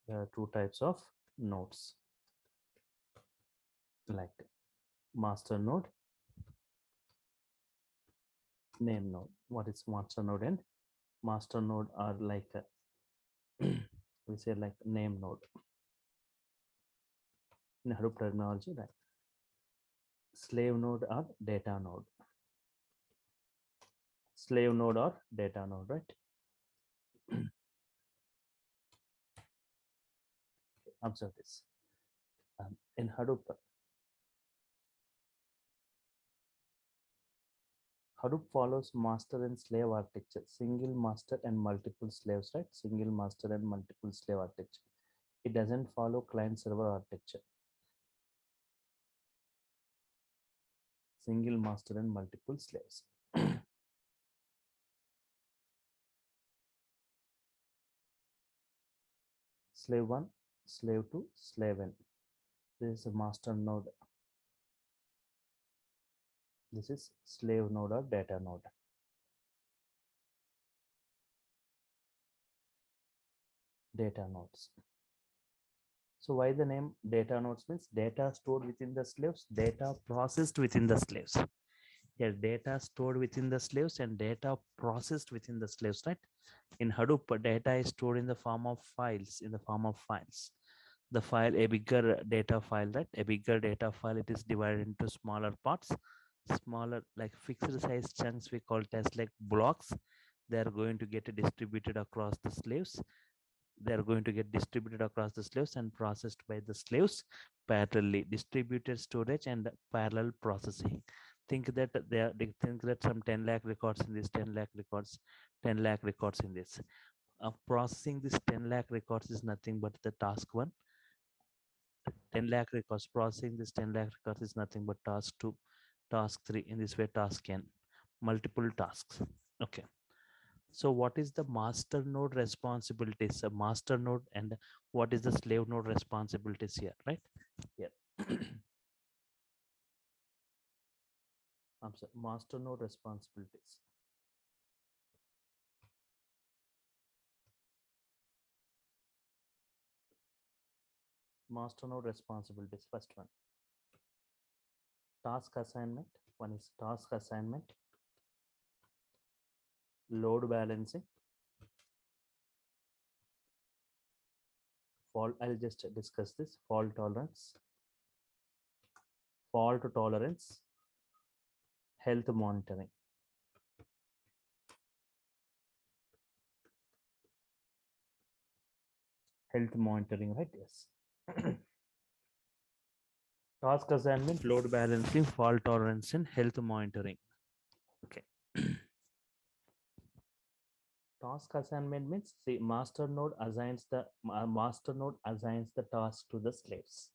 There are two types of nodes, like master node, name node. What is master node and master node are like we say like name node in Hadoop terminology, right? Slave node or data node. Slave node or data node, right? Observe this. In Hadoop, Hadoop follows master and slave architecture, single master and multiple slaves, right? Single master and multiple slave architecture. It doesn't follow client server architecture. Single master and multiple slaves. Slave 1, slave 2, slave n. This is a master node. This is slave node or data node. Data nodes. So why the name data nodes? Means data stored within the slaves, data processed within the slaves. Here data stored within the slaves and data processed within the slaves, right? In Hadoop, data is stored in the form of files, The file, a bigger data file, right? A bigger data file, it is divided into smaller parts, smaller like fixed size chunks, we call it as like blocks. They are going to get distributed across the slaves. They are going to get distributed across the slaves and processed by the slaves parallelly. Distributed storage and parallel processing. Think that they think that some 10 lakh records in this, 10 lakh records, 10 lakh records in this. Processing this 10 lakh records is nothing but the task one. 10 lakh records, processing this 10 lakh records is nothing but task 2, task 3, in this way task n, multiple tasks. Okay. So what is the master node responsibilities? A master node and what is the slave node responsibilities here, right? Here. I'm sorry, master node responsibilities. Master node responsibilities, first one. Task assignment. One is task assignment, load balancing, fault. I'll just discuss this. Fault tolerance, health monitoring. Health monitoring, right? Yes. Task assignment, load balancing, fault tolerance, and health monitoring. Okay. Task assignment means the master node assigns the task to the slaves.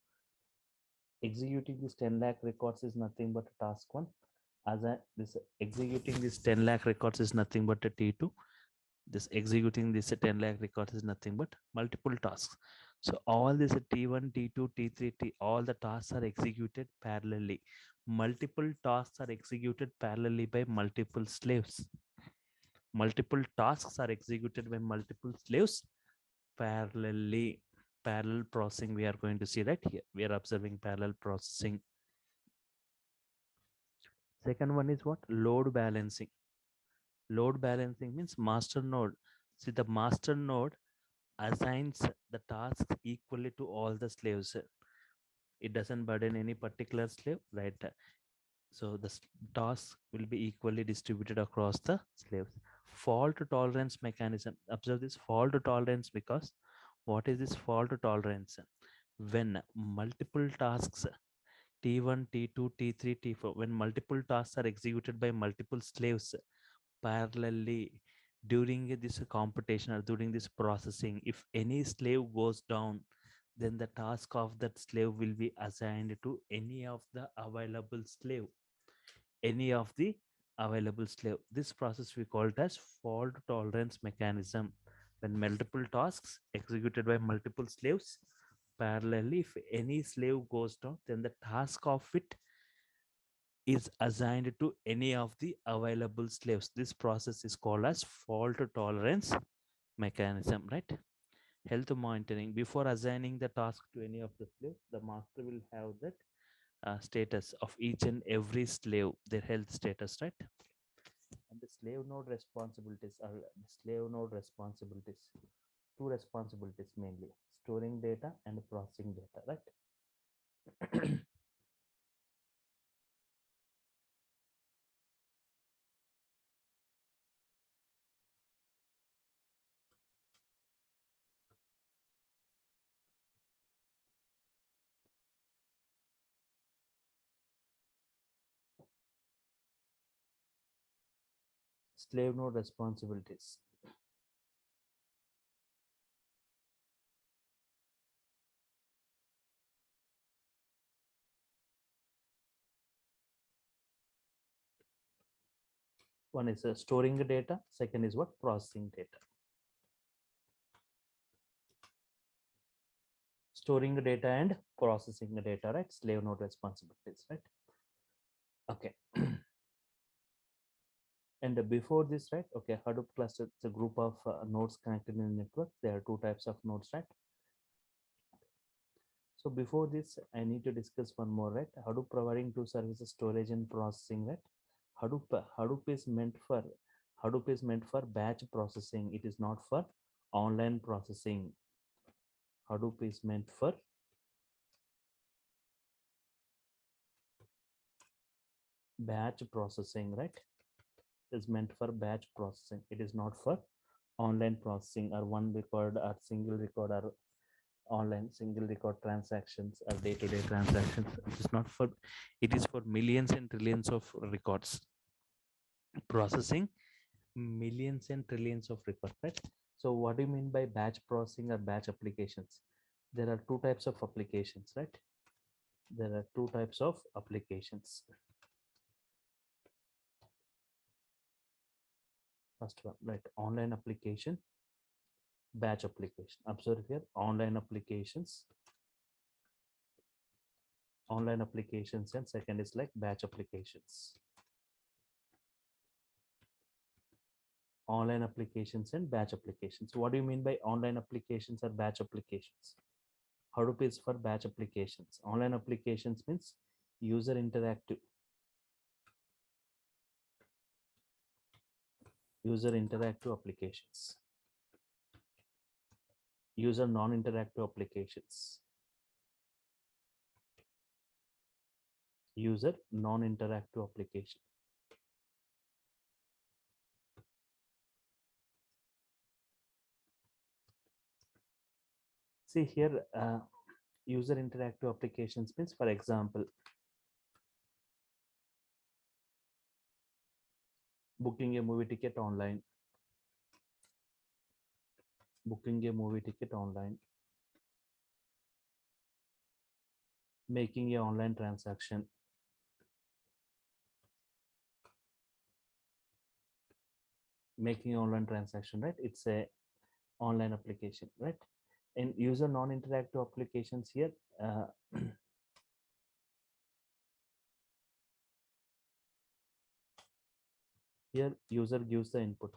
Executing this 10 lakh records is nothing but a task one. Executing this 10 lakh records is nothing but a T2. This executing this 10 lakh records is nothing but multiple tasks. So all this T1, T2, T3, all the tasks are executed parallelly. Multiple tasks are executed parallelly by multiple slaves. Multiple tasks are executed by multiple slaves parallelly. Parallel processing we are going to see right here. We are observing parallel processing. Second one is what? Load balancing. Load balancing means master node. See, the master node assigns the tasks equally to all the slaves. It doesn't burden any particular slave, right? So the tasks will be equally distributed across the slaves. Fault tolerance mechanism. Observe this fault tolerance, because what is this fault tolerance? When multiple tasks T1, T2, T3, T4, when multiple tasks are executed by multiple slaves parallelly during this computation or during this processing, if any slave goes down, then the task of that slave will be assigned to any of the available slave, any of the available slave. This process we call it as fault tolerance mechanism. When multiple tasks executed by multiple slaves parallelly, if any slave goes down, then the task of it is assigned to any of the available slaves. This process is called as fault tolerance mechanism, right? Health monitoring. Before assigning the task to any of the slaves, the master will have that status of each and every slave, their health status, right? And the slave node responsibilities are slave node responsibilities. Two responsibilities mainly: storing data and processing data, right? Slave node responsibilities. One is storing the data. Second is what? Processing data. Storing the data and processing the data, right? Slave node responsibilities, right? Okay. And before this, right? Okay, Hadoop cluster, it's a group of nodes connected in a network. There are two types of nodes, right? So before this, I need to discuss one more, right? Hadoop providing two services, storage and processing, right? Hadoop is meant for batch processing. It is not for online processing. Hadoop is meant for batch processing, right? Is meant for batch processing. It is not for online processing or one record or single record or online single record transactions or day-to-day transactions. It is not for, it is for millions and trillions of records, processing millions and trillions of records, right? So what do you mean by batch processing or batch applications? There are two types of applications, right? There are two types of applications. First one, right? Online application, batch application. Observe here, online applications, and second is like batch applications. Online applications and batch applications. What do you mean by online applications or batch applications? Hadoop is for batch applications. Online applications means user interactive applications, user non-interactive applications, user non-interactive application. See here, user interactive applications means, for example, booking a movie ticket online, making a online transaction, right? It's a online application, right? And user non-interactive applications here, here user gives the input,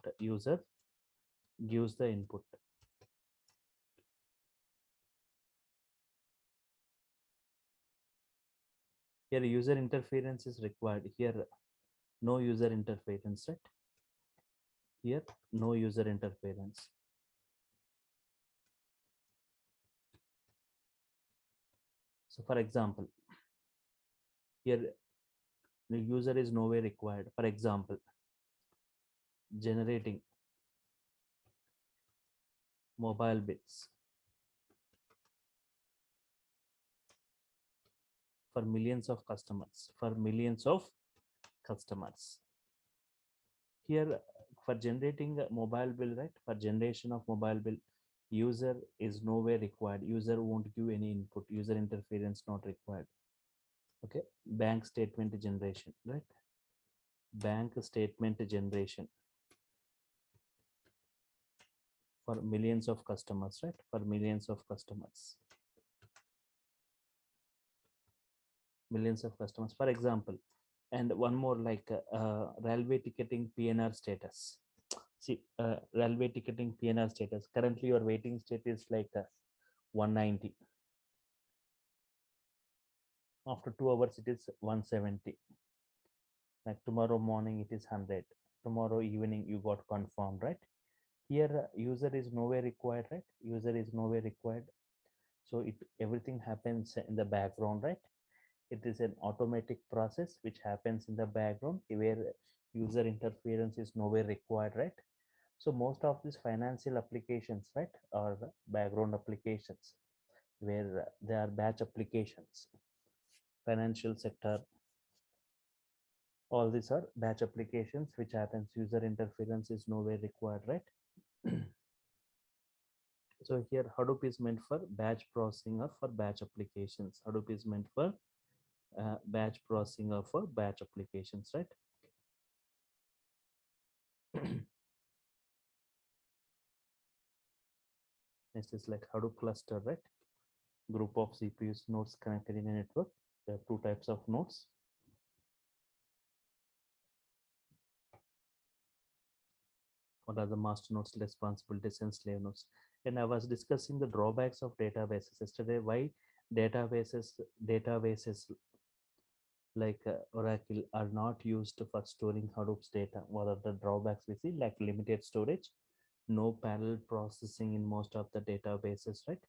here user interference is required. Here no user interference, right? Here no user interference. So for example, here the user is nowhere required. For example, generating mobile bills for millions of customers, here for generating a mobile bill, right? For generation of mobile bill, user is nowhere required. User won't give any input. User interference not required. Okay. Bank statement generation, right? Bank statement generation for millions of customers, right? For millions of customers. Millions of customers, for example. And one more, like railway ticketing PNR status. See, railway ticketing PNR status. Currently, your waiting state is like 190. After 2 hours, it is 170. Like tomorrow morning, it is 100. Tomorrow evening, you got confirmed, right? Here, user is nowhere required, right? User is nowhere required. So it everything happens in the background, right? It is an automatic process which happens in the background where user interference is nowhere required, right? So most of these financial applications, right, are background applications where they are batch applications. Financial sector, all these are batch applications which happens, user interference is nowhere required, right? So here Hadoop is meant for batch processing or for batch applications. Hadoop is meant for batch processing or for batch applications, right? Next is like Hadoop cluster, right? Group of CPUs nodes connected in a network. There are two types of nodes. What are the master nodes, responsibilities, and slave nodes? And I was discussing the drawbacks of databases yesterday. Why databases like Oracle are not used for storing Hadoop's data? What are the drawbacks we see? Like limited storage, no parallel processing in most of the databases, right?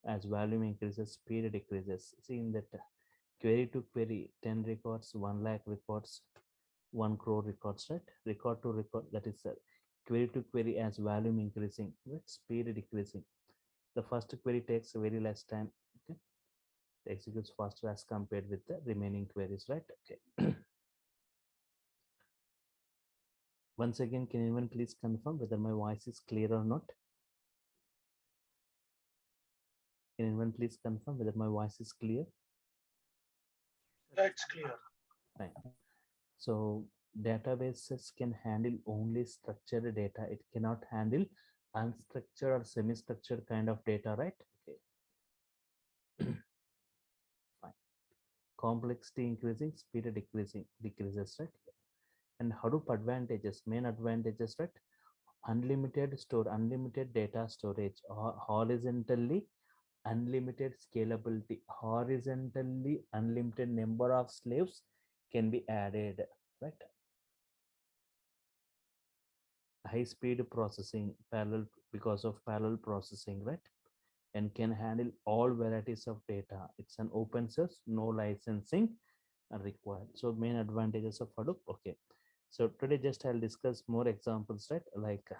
As volume increases, speed decreases. See in that query to query, 10 records, 1 lakh records, 1 crore records, right? Record to record, that is query to query as volume increasing, right? Speed decreasing. The first query takes very less time. Okay, it executes faster as compared with the remaining queries, right? Okay. Once again, can anyone please confirm whether my voice is clear or not? Can anyone please confirm whether my voice is clear? That's clear. Fine. So databases can handle only structured data. It cannot handle unstructured or semi-structured kind of data, right? Okay. Fine. Complexity increasing, speed decreases, right? And Hadoop advantages, main advantages, right? Unlimited data storage, or horizontally unlimited scalability, horizontally unlimited number of slaves can be added, right? High speed processing, parallel, because of parallel processing, right? And can handle all varieties of data. It's an open source, no licensing required. So main advantages of Hadoop. Okay, so today just I'll discuss more examples, right? Like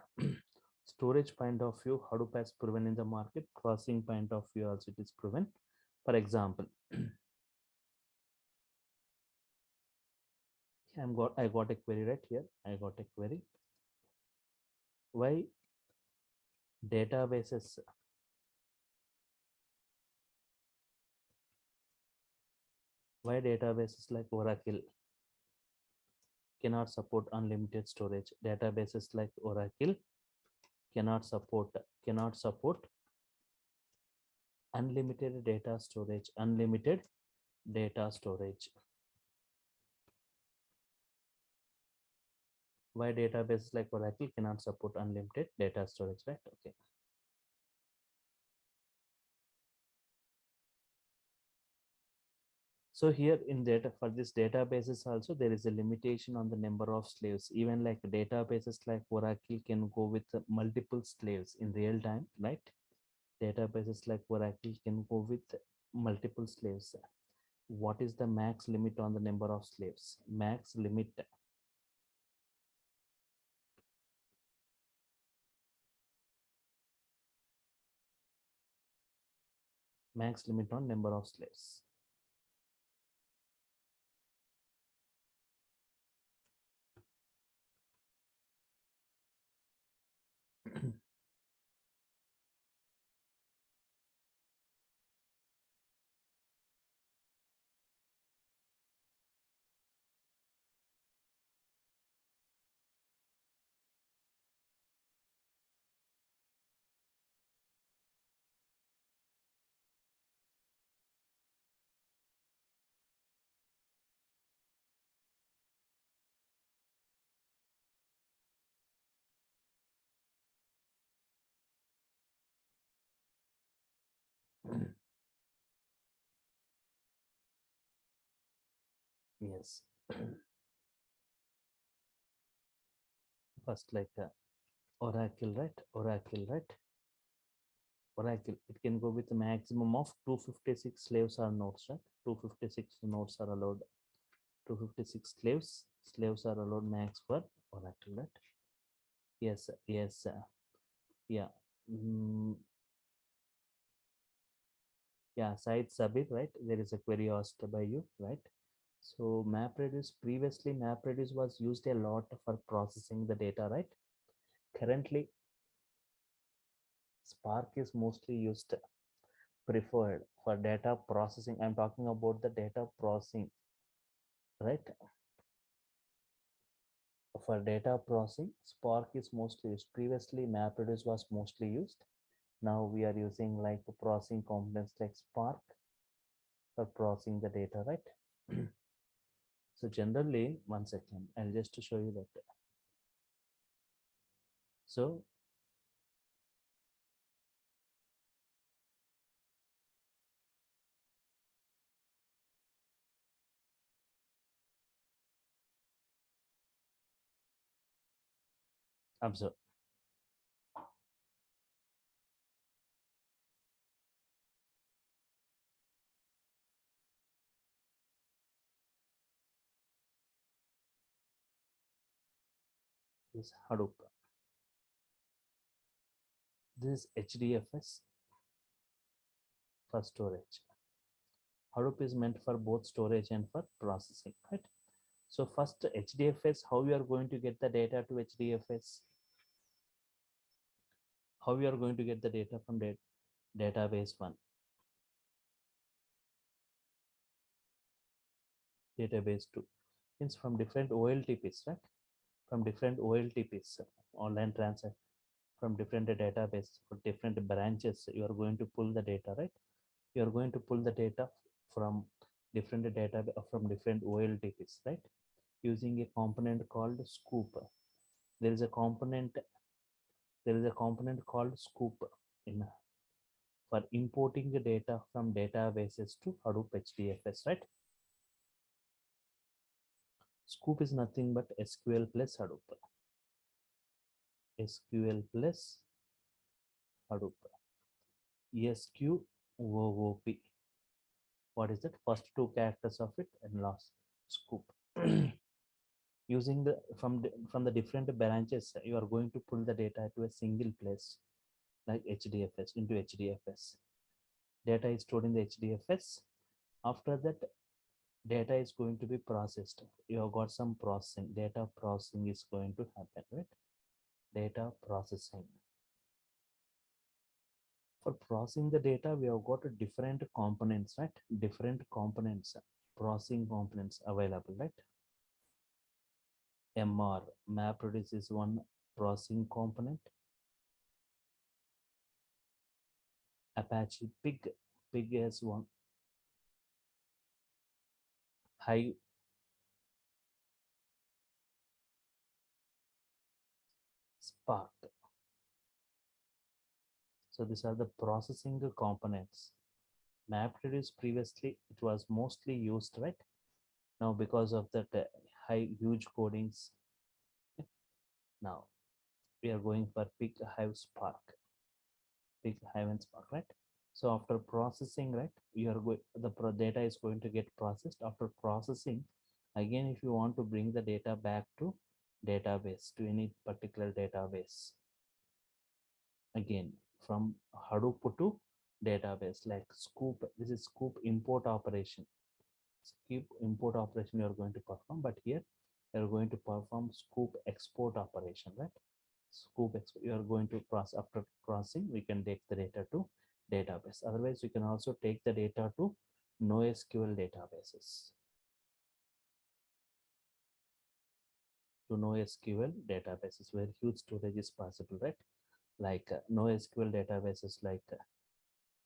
storage point of view, Hadoop has proven in the market. Processing point of view also it is proven. For example, I got a query right here. I got a query. Why databases like Oracle cannot support unlimited storage? Databases like Oracle cannot support unlimited data storage. Why databases like Oracle cannot support unlimited data storage, right? Okay. So here in data, for this databases also there is a limitation on the number of slaves. Even like databases like Oracle can go with multiple slaves in real time, right? Databases like Oracle can go with multiple slaves. What is the max limit on the number of slaves? Max limit on number of slaves. Yes. First, like Oracle, right? Oracle, right? Oracle. It can go with a maximum of 256 slaves or nodes, right? 256 nodes are allowed. 256 slaves are allowed max for Oracle, right? Yes, yes, yeah. Mm, yeah, Said Sabir, right? There is a query asked by you, right? So MapReduce, previously MapReduce was used a lot for processing the data, right? Currently, Spark is mostly used, preferred for data processing. I'm talking about the data processing, right? For data processing, Spark is mostly used. Previously, MapReduce was mostly used. Now we are using like processing components like Spark for processing the data, right? So generally, 1 second, I'll just show you that. So observe. This Hadoop. This is HDFS for storage. Hadoop is meant for both storage and for processing, right? So first HDFS, how you are going to get the data to HDFS? How you are going to get the data from database one? Database two means from different OLTPs, right? From different OLTPs, online transfer, from different databases for different branches, you are going to pull the data, right? You are going to pull the data from different data from different OLTPs, right? Using a component called scoop. There is a component. There is a component called scoop in for importing the data from databases to Hadoop HDFS, right? Scoop is nothing but SQL plus Hadoop. SQL plus Hadoop. SQOOP. What is that? First two characters of it and last scoop. Using the from the different branches, you are going to pull the data to a single place like HDFS into HDFS. Data is stored in the HDFS. After that, data is going to be processed. You have got some processing. Data processing is going to happen, right? Data processing. For processing the data, we have got different components, right? Different components, processing components available, right? MR, MapReduce is one processing component. Apache Pig has one. Hive, Spark. So these are the processing components. MapReduce previously it was mostly used, right? Now because of that high huge codings, now we are going for Pig, Hive, Spark. Pig, Hive and Spark, right? So after processing, right, you are going, data is going to get processed. After processing, again, if you want to bring the data back to database, to any particular database, again, from Hadoop to database, like scoop, this is scoop import operation. Scoop import operation you are going to perform, but here you are going to perform scoop export operation, right? Scoop export, you are going to process. After processing, we can take the data to database. Otherwise, you can also take the data to NoSQL databases. To NoSQL databases where huge storage is possible, right? Like NoSQL databases like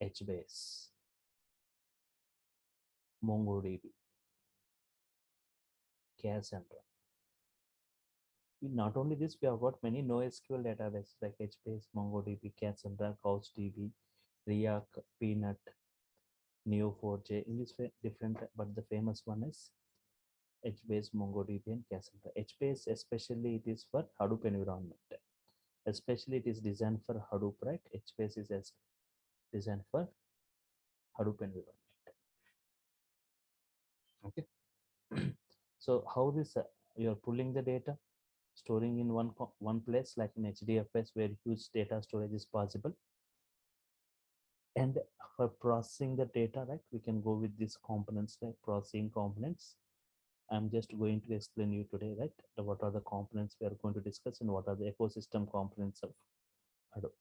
HBase, MongoDB, Cassandra. Not only this, we have got many NoSQL databases like HBase, MongoDB, Cassandra, CouchDB, React, Peanut, Neo4j. In this different, but the famous one is HBase, MongoDB, and Cassandra. HBase, especially it is for Hadoop environment. Especially it is designed for Hadoop, right? HBase is designed for Hadoop environment. Okay. So how this you are pulling the data, storing in one place like in HDFS where huge data storage is possible. And for processing the data, right, we can go with these components like processing components. I'm just going to explain you today, right, what are the components we are going to discuss and what are the ecosystem components of Hadoop.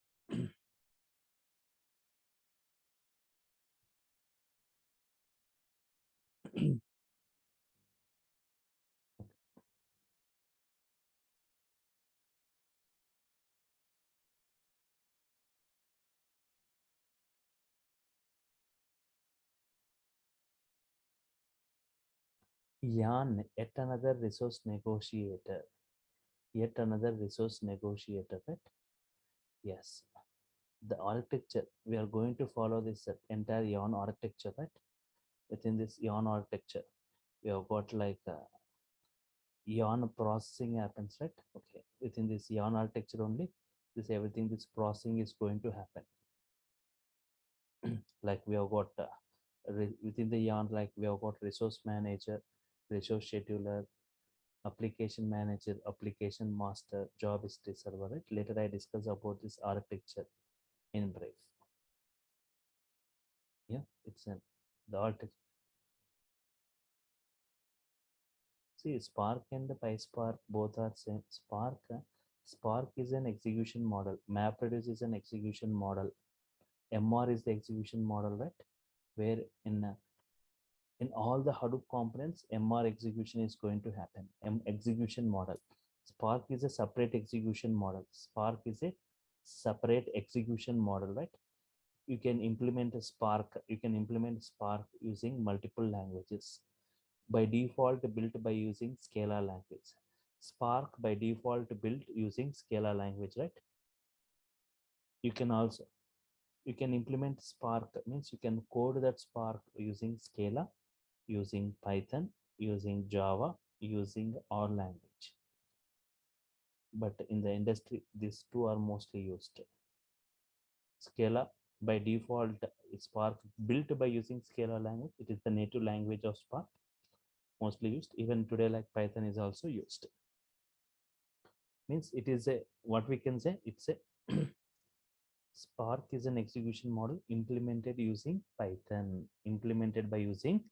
Yarn, yet another resource negotiator. Yet another resource negotiator, right? Yes. The architecture, we are going to follow this entire Yarn architecture, right? Within this Yarn architecture, we have got like Yarn processing happens, right? Okay. Within this Yarn architecture only, this everything, this processing is going to happen. Like we have got within the Yarn, like we have got resource manager, resource scheduler, application manager, application master, job history server, right? Later I discuss about this architecture in brief. Yeah, it's an the architecture. See, Spark and the PySpark both are same. Spark is an execution model. MapReduce is an execution model. MR is the execution model, right? Where in all the Hadoop components, MR execution is going to happen. Execution model. Spark is a separate execution model. Spark is a separate execution model, right? You can implement a Spark. You can implement Spark using multiple languages. By default, built by using Scala language. Spark by default built using Scala language, right? You can also implement Spark, means you can code that Spark using Scala, using Python, using Java, using R language. But in the industry, these two are mostly used. Scala by default, Spark built by using Scala language. It is the native language of Spark, mostly used. Even today, like Python is also used. Means it is a, what we can say, it's a Spark is an execution model implemented using Python, implemented by using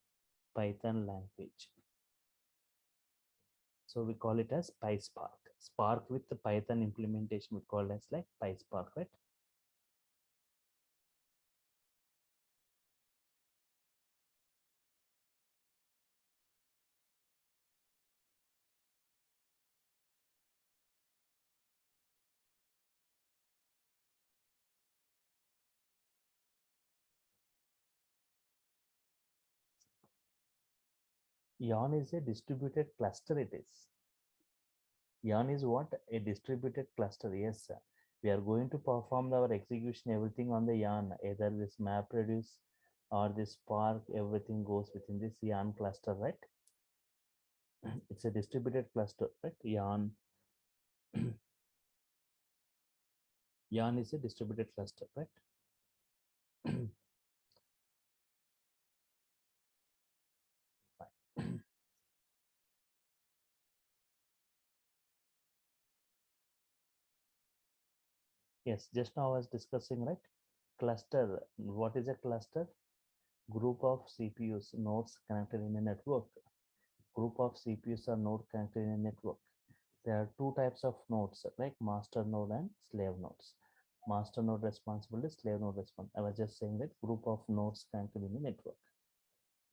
Python language. So we call it as PySpark. Spark with the Python implementation we call it as like PySpark, right? Yarn is a distributed cluster, it is. Yarn is what? A distributed cluster. Yes, sir. We are going to perform our execution, everything on the Yarn, either this MapReduce or this Spark, everything goes within this Yarn cluster, right? It's a distributed cluster, right? Yarn Yarn is a distributed cluster, right? Yes, just now I was discussing, right? Cluster. What is a cluster? Group of CPUs nodes connected in a network. Group of CPUs are node connected in a network. There are two types of nodes, like master node and slave nodes. Master node responsibility, slave node responsibility. I was just saying that group of nodes connected in a network,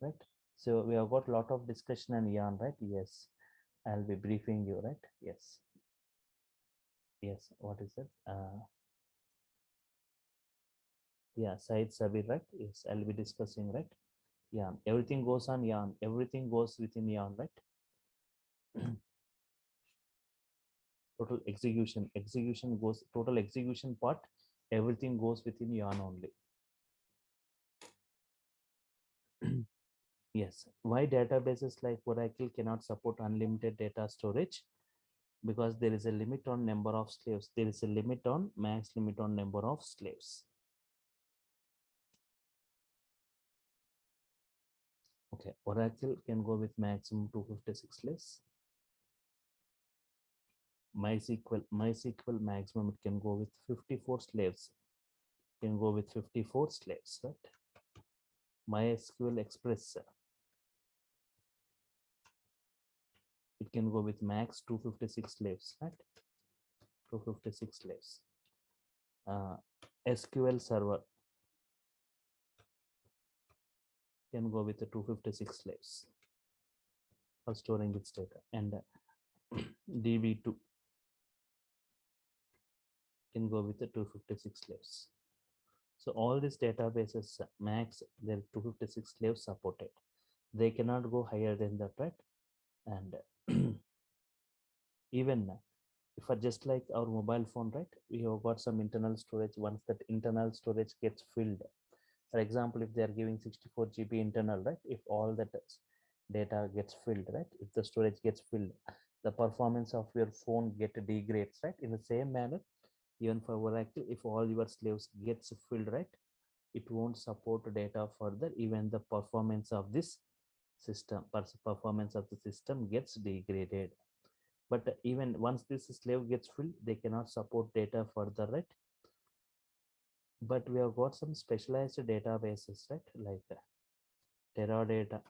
right? So we have got a lot of discussion and yarn, right? Yes, I'll be briefing you, right? Yes. Yes, what is it? Yeah, Said Sabir, right? Yes, I'll be discussing, right? Yeah, everything goes on yarn. Everything goes within yarn, right? Total execution goes, total execution part, everything goes within yarn only. Yes, why databases like Oracle cannot support unlimited data storage? Because there is a limit on number of slaves. There is a limit on max limit on number of slaves. Okay, Oracle can go with maximum 256 slaves. MySQL maximum it can go with 54 slaves. Can go with 54 slaves, right? MySQL Express it can go with max 256 slaves, right? 256 slaves. SQL Server can go with the 256 slaves for storing its data, and DB2 can go with the 256 slaves. So all these databases max their 256 slaves supported. They cannot go higher than that, right? And even if I just like our mobile phone, right? We have got some internal storage. Once that internal storage gets filled, for example, if they are giving 64 GB internal, right? If all that data gets filled, right? If the storage gets filled, the performance of your phone get degrades, right? In the same manner, even for Oracle, if all your slaves gets filled, right? It won't support data further. Even the performance of this system, performance of the system gets degraded. But even once this slave gets filled, they cannot support data further, right? But we have got some specialized databases, right? Like Teradata.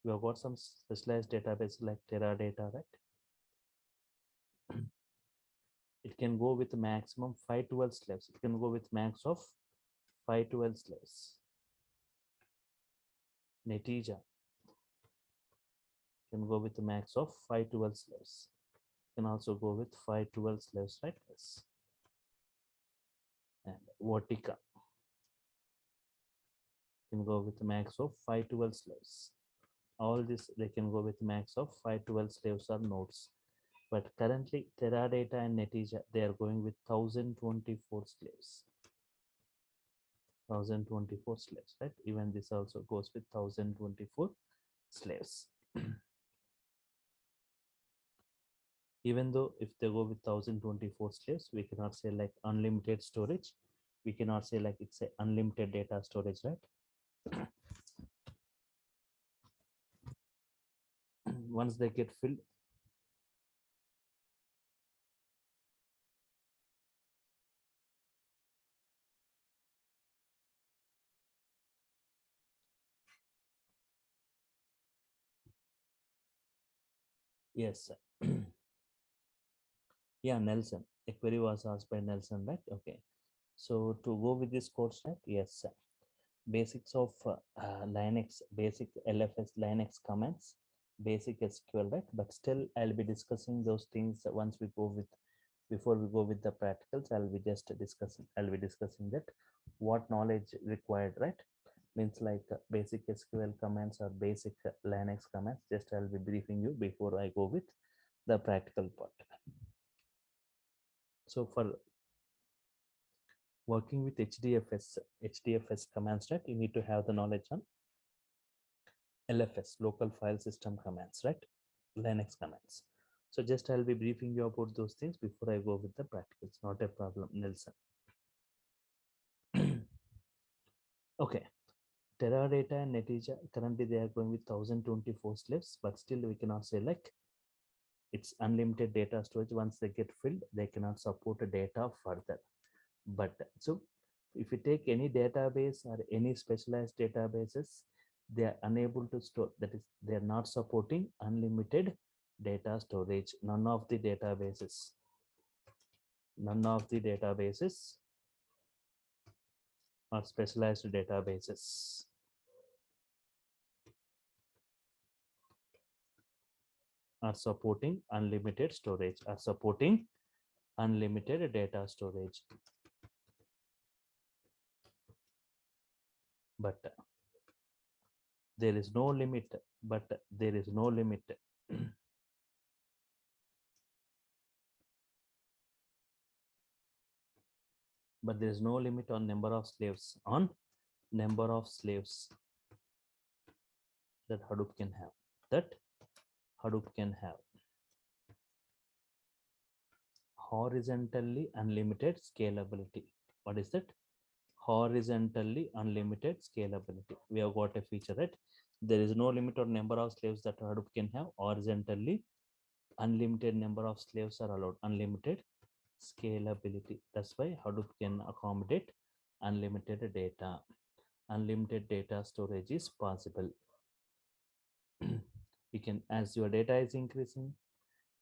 We have got some specialized database like Teradata, right? It can go with maximum 512 slaves. It can go with max of 512 slaves. Netija can go with the max of 512 slaves. Can also go with 512 slaves, right? Yes. And Vertica can go with the max of 512 slaves. All this they can go with max of 512 slaves or nodes. But currently Teradata and Netija they are going with 1024 slaves. 1024 slaves, right? Even this also goes with 1024 slaves. Even though if they go with 1024 slaves, we cannot say like unlimited storage. We cannot say like it's a unlimited data storage, right? Once they get filled, yes. Yeah, Nelson. A query was asked by Nelson, right? Okay. So to go with this course, right? Yes. Basics of Linux, basic LFS Linux commands, basic SQL, right? But still, I'll be discussing those things once we go with, before we go with the practicals. I'll be discussing that what knowledge required, right? Means like basic SQL commands or basic Linux commands. Just I'll be briefing you before I go with the practical part. So for working with HDFS commands, right? You need to have the knowledge on LFS, local file system commands, right? Linux commands. So just I'll be briefing you about those things before I go with the practicals. Not a problem, Nelson. Okay. Teradata and Netija, currently they are going with 1024 slaves, but still we cannot say like It's unlimited data storage. Once they get filled, they cannot support the data further. But so if you take any database or any specialized databases, they are unable to store, that is, they are not supporting unlimited data storage. None of the databases or specialized databases are supporting unlimited storage, are supporting unlimited data storage. But there is no limit, but there is no limit. But there is no limit on number of slaves, that Hadoop can have, horizontally unlimited scalability. What is that? Horizontally unlimited scalability. We have got a feature, right? There is no limit on number of slaves that Hadoop can have. Horizontally unlimited number of slaves are allowed. Unlimited scalability. That's why Hadoop can accommodate unlimited data. Unlimited data storage is possible. You can, as your data is increasing,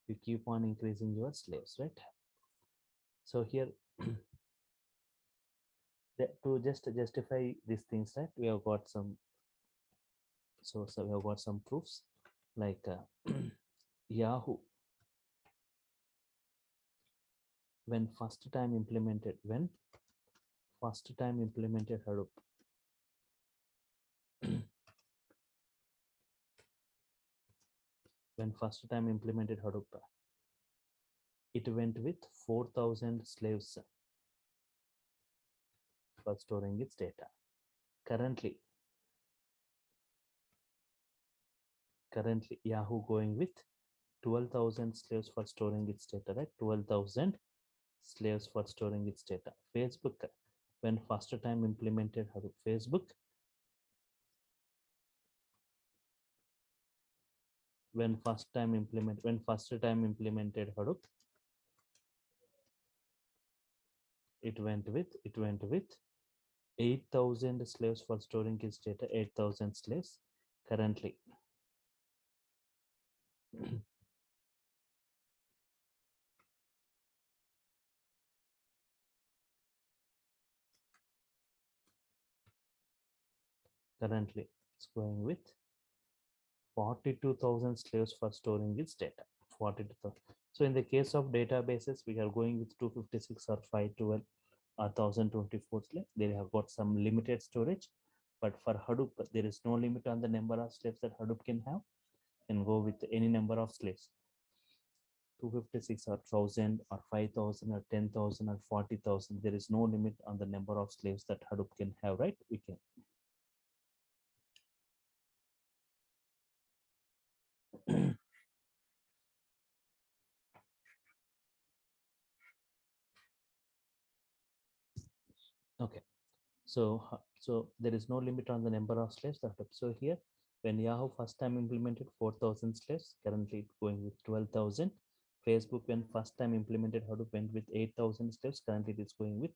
you keep on increasing your slaves, right? So here to just justify these things, right, we have got some, so we have got some proofs, like Yahoo, when first time implemented Hadoop, when first time implemented Hadoop, it went with 4,000 slaves for storing its data. Currently Yahoo going with 12,000 slaves for storing its data, right? 12,000 slaves for storing its data. Facebook, when first time implemented Hadoop, when first time implemented Hadoop, it went with 8,000 slaves for storing its data. 8,000 slaves. Currently it's going with 42,000 slaves for storing its data. 42,000. So in the case of databases, we are going with 256 or 512 or 1024 slaves. They have got some limited storage, but for Hadoop, there is no limit on the number of slaves that Hadoop can have. Can go with any number of slaves. 256 or 1,000 or 5,000 or 10,000 or 40,000. There is no limit on the number of slaves that Hadoop can have, right? We can. Okay. So there is no limit on the number of slaves that Hadoop. So here, when Yahoo first time implemented 4,000 slaves, currently it's going with 12,000. Facebook, when first time implemented Hadoop, went with 8,000 slaves. Currently it is going with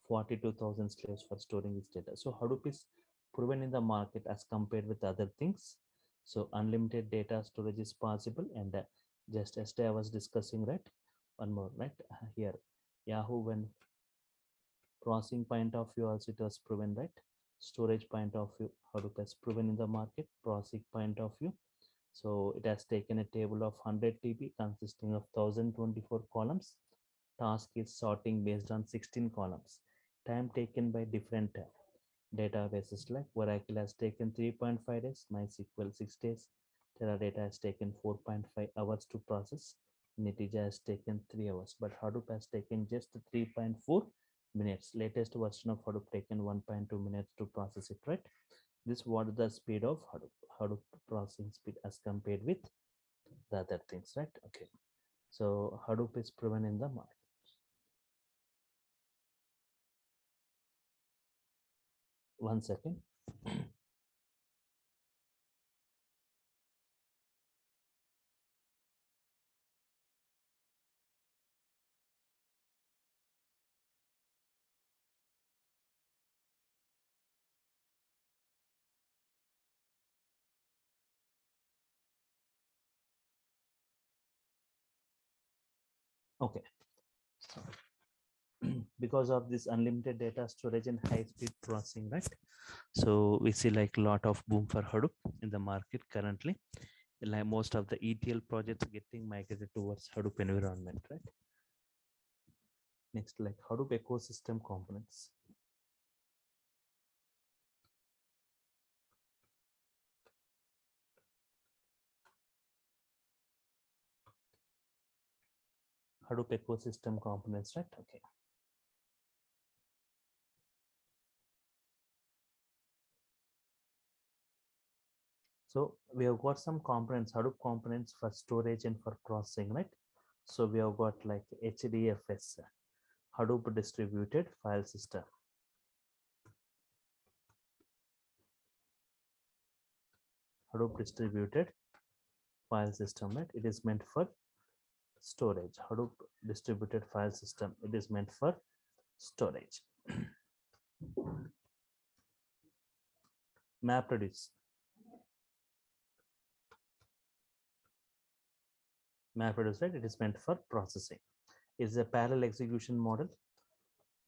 42,000 slaves for storing its data. So Hadoop is proven in the market as compared with other things. So unlimited data storage is possible. And just yesterday I was discussing, right? One more, right? Here, Yahoo, when processing point of view also it was proven, right? Storage point of view, Hadoop has proven in the market. Processing point of view, so it has taken a table of 100 TB consisting of 1024 columns. Task is sorting based on 16 columns. Time taken by different databases like Oracle has taken 3.5 days, MySQL 6 days, Teradata has taken 4.5 hours to process, Netija has taken 3 hours, but Hadoop has taken just 3.4 minutes. Latest version of Hadoop taken 1.2 minutes to process it, right? This what is the speed of Hadoop processing speed as compared with the other things, right? Okay, so Hadoop is proven in the market. One second. Okay. So, because of this unlimited data storage and high speed processing, right? So we see like a lot of boom for Hadoop in the market currently. Like most of the ETL projects getting migrated towards Hadoop environment, right? Next, like Hadoop ecosystem components. Hadoop ecosystem components, right? Okay. So we have got some components, Hadoop components for storage and for processing, right? So we have got like HDFS, Hadoop distributed file system. Hadoop distributed file system, right? It is meant for storage. Hadoop distributed file system. It is meant for storage. MapReduce. MapReduce, right? It is meant for processing. Is a parallel execution model.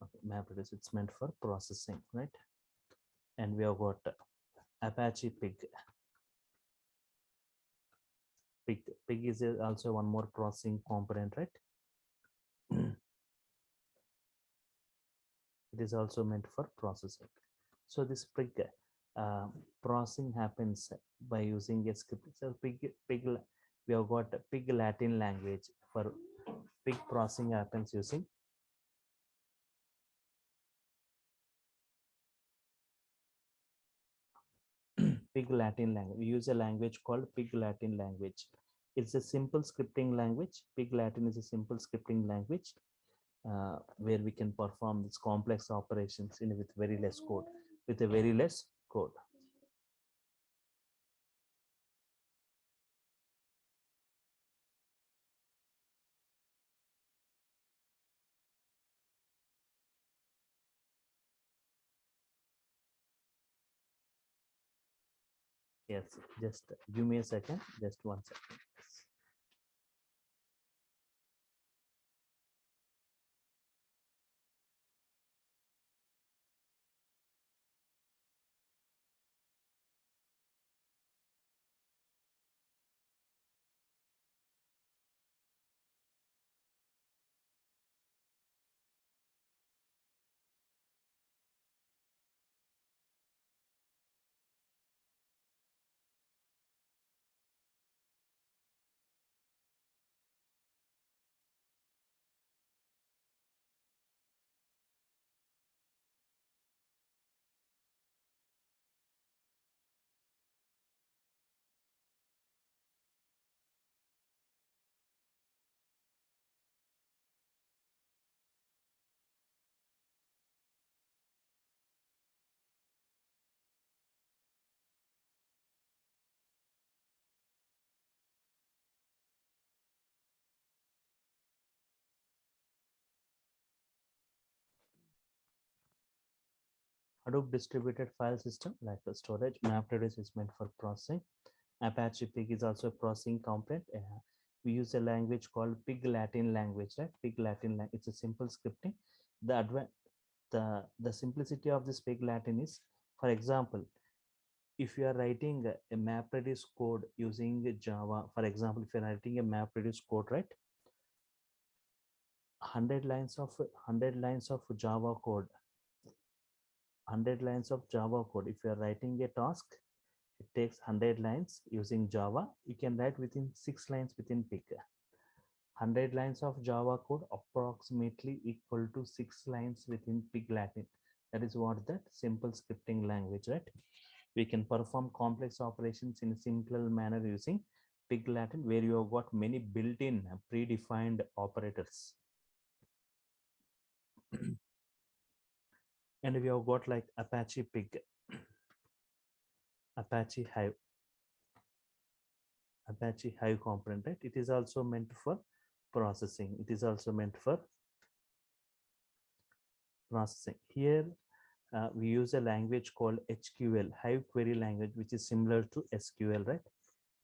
Okay, MapReduce, it's meant for processing, right? And we have got Apache Pig. Pig is also one more processing component, right? It is also meant for processing. So this Pig processing happens by using a script. So Pig, we have got Pig Latin language for Pig processing happens using Pig Latin language. We use a language called Pig Latin language. It's a simple scripting language. Pig Latin is a simple scripting language where we can perform these complex operations with very less code, with a very less code. Yes, just give me a second, just 1 second. Hadoop distributed file system like a storage. MapReduce is meant for processing. Apache Pig is also a processing component. We use a language called Pig Latin language, right? Pig Latin language. It's a simple scripting. The simplicity of this Pig Latin is, for example, if you are writing a MapReduce code using Java, for example, if you're writing a MapReduce code, right? 100 lines of Java code, 100 lines of Java code. If you are writing a task, it takes 100 lines using Java. You can write within 6 lines within Pig. 100 lines of Java code approximately equal to 6 lines within Pig Latin. That is what that simple scripting language, right? We can perform complex operations in a simpler manner using Pig Latin, where you have got many built-in predefined operators. And we have got like Apache Pig, Apache Hive, Apache Hive component, right? It is also meant for processing. It is also meant for processing. Here we use a language called HQL, Hive Query Language, which is similar to SQL, right?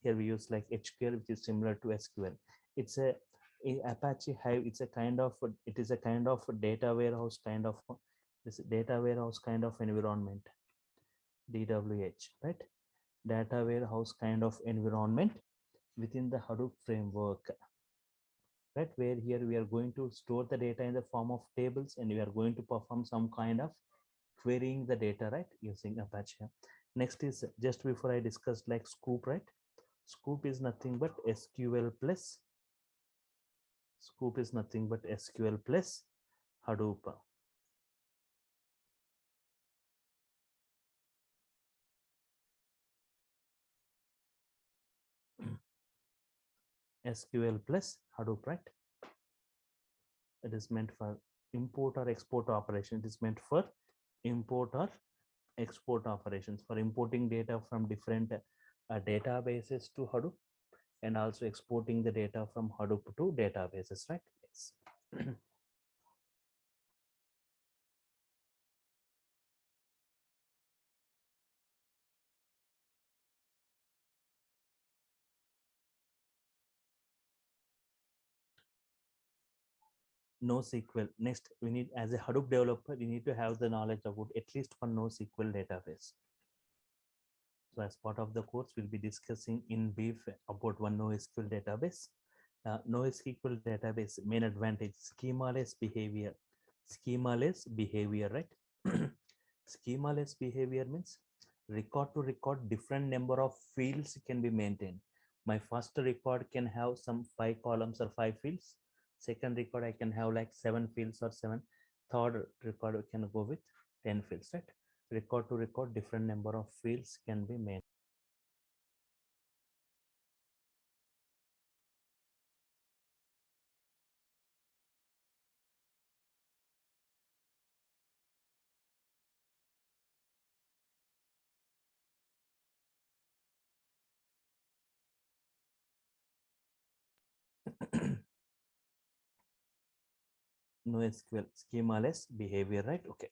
Here we use like HQL, which is similar to SQL. It's a in Apache Hive, it's a kind of it is a kind of data warehouse kind of this data warehouse kind of environment, DWH, right? Data warehouse kind of environment within the Hadoop framework, right? Where here we are going to store the data in the form of tables, and we are going to perform some kind of querying the data, right? Using Apache. Next is just before I discussed like Scoop, right? Scoop is nothing but SQL plus Scoop is nothing but SQL plus Hadoop. SQL plus Hadoop, right? It is meant for import or export operation. It is meant for import or export operations, for importing data from different databases to Hadoop, and also exporting the data from Hadoop to databases, right? Yes. NoSQL. Next, we need, as a Hadoop developer, you need to have the knowledge about at least one NoSQL database. So as part of the course, we'll be discussing in brief about one NoSQL database. NoSQL database main advantage, schemaless behavior. Schemaless behavior, right? Schemaless behavior means record to record different number of fields can be maintained. My first record can have some 5 columns or 5 fields. Second record I can have like 7 fields or 7. Third record we can go with 10 fields, right? Record to record different number of fields can be made. NoSQL schemaless behavior, right? Okay.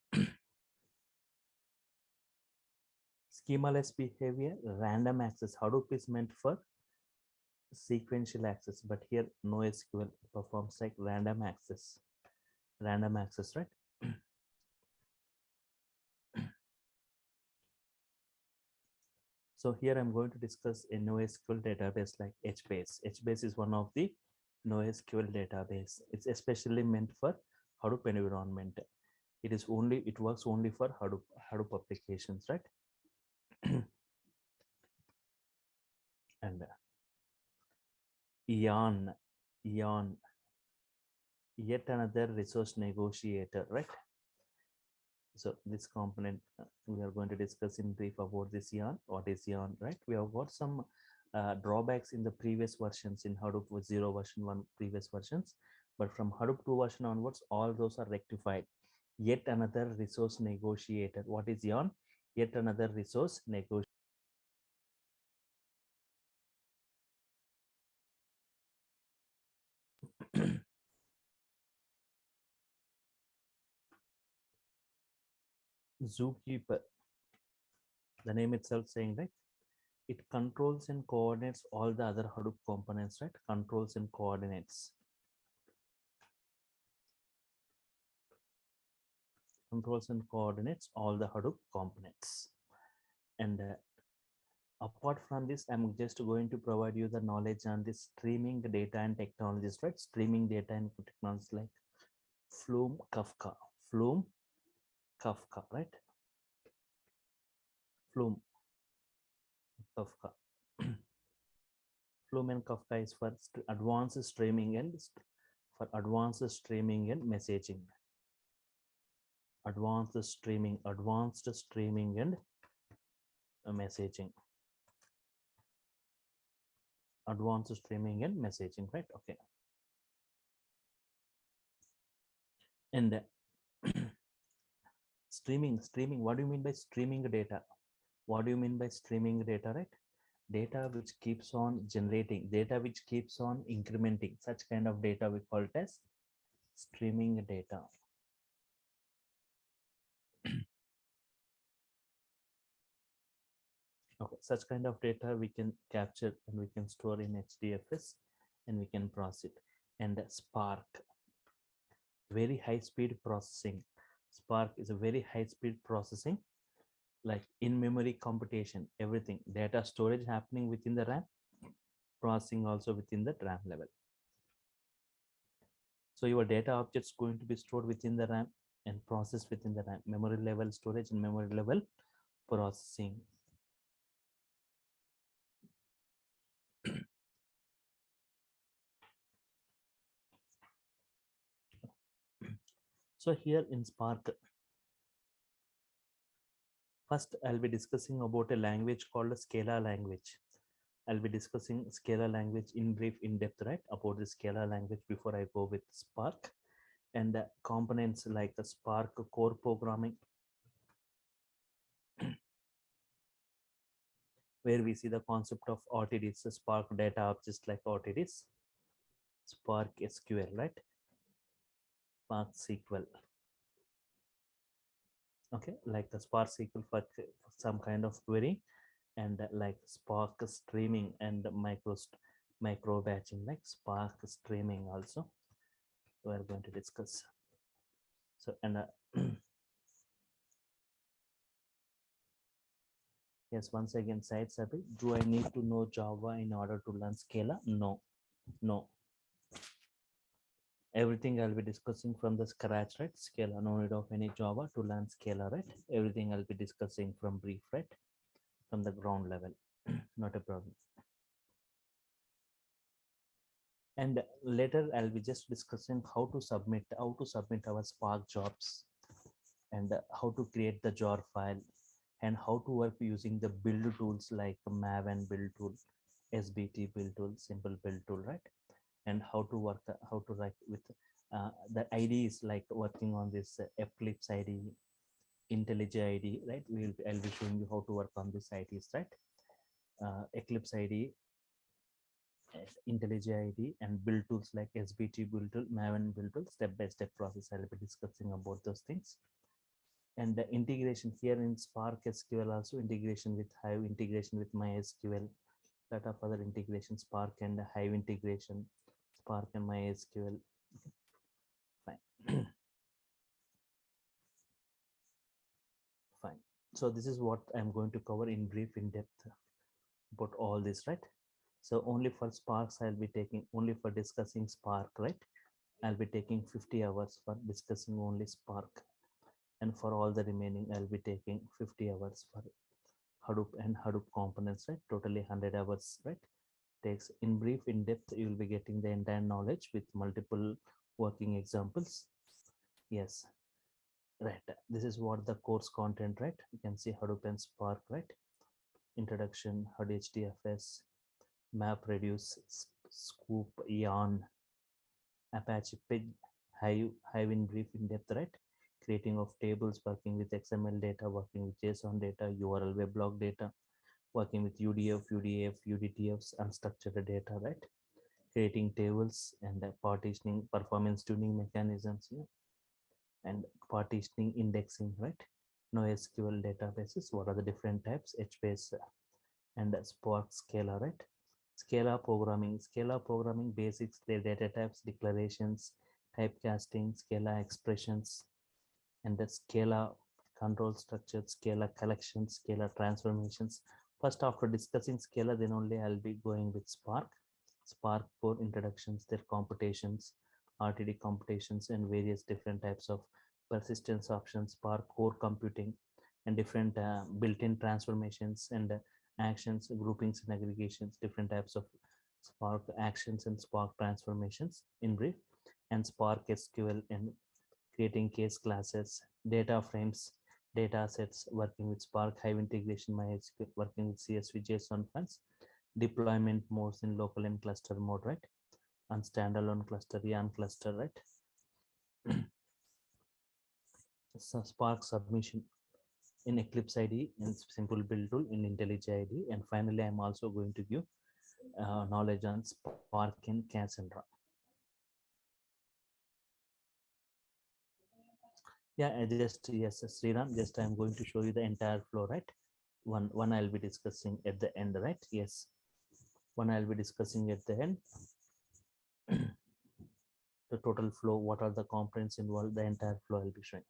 Schemaless behavior, random access. Hadoop is meant for sequential access, but here NoSQL performs like random access. Random access, right? So here I'm going to discuss a NoSQL database like HBase. HBase is one of the NoSQL database. It's especially meant for Hadoop environment. It works only for Hadoop applications, right? And Yarn, Yarn, yet another resource negotiator, right? So this component we are going to discuss in brief about this yarn. What is yarn, right? We have got some drawbacks in the previous versions in Hadoop 0 version 1 previous versions, but from Hadoop 2 version onwards, all those are rectified. Yet another resource negotiator. What is yarn? Yet another resource negotiator. Zookeeper, the name itself saying, right? It controls and coordinates all the other Hadoop components, right? Controls and coordinates. Controls and coordinates all the Hadoop components. And apart from this, I'm just going to provide you the knowledge on this streaming data and technologies, right? Streaming data and technologies like Flume, Kafka. Flume, Kafka, right? Flume, Kafka. Flume and Kafka is for advanced streaming and messaging. Advanced streaming and messaging. Advanced streaming and messaging, right? Okay. And streaming, what do you mean by streaming data? What do you mean by streaming data, right? Data which keeps on generating, data which keeps on incrementing, such kind of data we call it as streaming data. Okay, such kind of data we can capture and we can store in HDFS and we can process it. and Spark, very high speed processing. Spark is a very high speed processing, like in memory computation, everything, data storage happening within the RAM, processing also within the RAM level. So your data objects going to be stored within the RAM and processed within the RAM, memory level storage and memory level processing. So here in Spark, first I'll be discussing about a language called a Scala language. I'll be discussing Scala language in brief, in depth, right, about the Scala language before I go with Spark and the components like the Spark core programming, where we see the concept of RTDs, Spark data objects like RTDs, Spark SQL, right, Spark SQL. Okay, like the Spark SQL for some kind of query, and like Spark streaming and micro batching, like Spark streaming also we are going to discuss. So and yes, once again, side Sabi, do I need to know Java in order to learn Scala? No, no. Everything I'll be discussing from the scratch, right? Scala, no need of any Java to learn Scala, right? Everything I'll be discussing from brief, right? From the ground level, not a problem. And later I'll be just discussing how to submit our Spark jobs, and how to create the jar file, and how to work using the build tools like Maven build tool, SBT build tool, simple build tool, right? And how to work, how to write with the IDs, like working on this Eclipse ID, IntelliJ ID, right? I'll be showing you how to work on this IDs, right? Eclipse ID, IntelliJ ID, and build tools like SBT build tool, Maven build tool, step by step process. I'll be discussing about those things. And the integration here in Spark SQL, also integration with Hive, integration with MySQL, lot of other integration, Spark and Hive integration, Spark and MySQL. Fine. Fine. So this is what I'm going to cover in brief, in depth about all this, right? So only for Sparks, I'll be taking, only for discussing Spark, right? I'll be taking 50 hours for discussing only Spark. And for all the remaining, I'll be taking 50 hours for Hadoop and Hadoop components, right? Totally 100 hours, right? Takes in brief, in depth, you will be getting the entire knowledge with multiple working examples. Yes, right. This is what the course content, right? You can see Hadoop and Spark, right? Introduction, Hadoop HDFS, MapReduce, Scoop, Yarn, Apache Pig, Hive in brief, in depth, right? Creating of tables, working with XML data, working with JSON data, URL weblog data, working with UDF, UDF, UDTFs, unstructured data, right? Creating tables and partitioning, performance tuning mechanisms, yeah, and partitioning, indexing, right? NoSQL databases, what are the different types, HBase and Spark, Scala, right? Scala programming basics, their data types, declarations, typecasting, Scala expressions, and the Scala control structures, Scala collections, Scala transformations. First, after discussing Scala, then only I'll be going with Spark. Spark core introductions, their computations, RTD computations, and various different types of persistence options, Spark core computing, and different built-in transformations and actions, groupings and aggregations, different types of Spark actions and Spark transformations in brief, and Spark SQL and creating case classes, data frames, data sets, working with Spark, Hive integration, MySQL, working with CSV, JSON files, deployment modes in local and cluster mode, right? And standalone cluster, yarn cluster, right? So Spark submission in Eclipse ID, in simple build tool, in IntelliJ ID, and finally, I'm also going to give knowledge on Spark in Cassandra. Yeah, I just, yes, Sriram, just I'm going to show you the entire flow, right? One I'll be discussing at the end, right? Yes, one I'll be discussing at the end. the total flow, what are the components involved, the entire flow I'll be showing.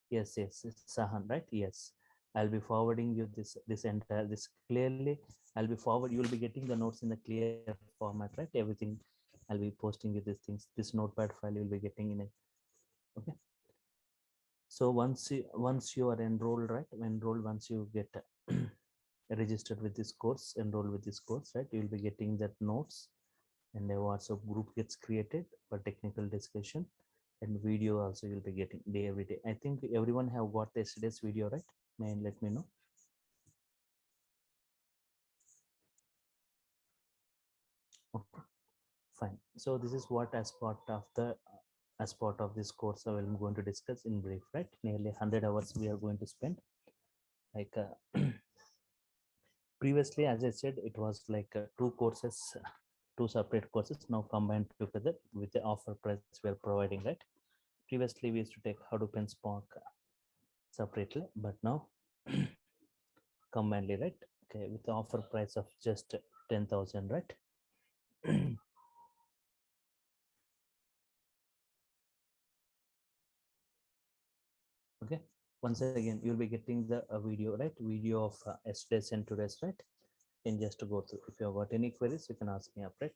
Yes, yes, it's Sahan, right? Yes. I'll be forwarding you this entire this clearly. I'll be forward. You'll be getting the notes in the clear format, right? Everything. I'll be posting you these things. This notepad file you'll be getting in it. Okay. So once you are enrolled, right? Enrolled, once you get registered with this course, enrolled with this course, right? You'll be getting that notes, and a WhatsApp group gets created for technical discussion, and video also you'll be getting day every day. I think everyone have got yesterday's video, right? May let me know. Okay, fine. So this is what as part of this course I'm going to discuss in brief, right? Nearly 100 hours we are going to spend. Like previously, as I said, it was like two courses, two separate courses now combined together with the offer price we are providing, right? Previously we used to take Hadoop and Spark separately, but now combinedly, right? Okay, with the offer price of just 10,000, right? Okay, once again you'll be getting the video, right? Video of yesterday's and today's, right? And just to go through, if you have got any queries you can ask me up, right?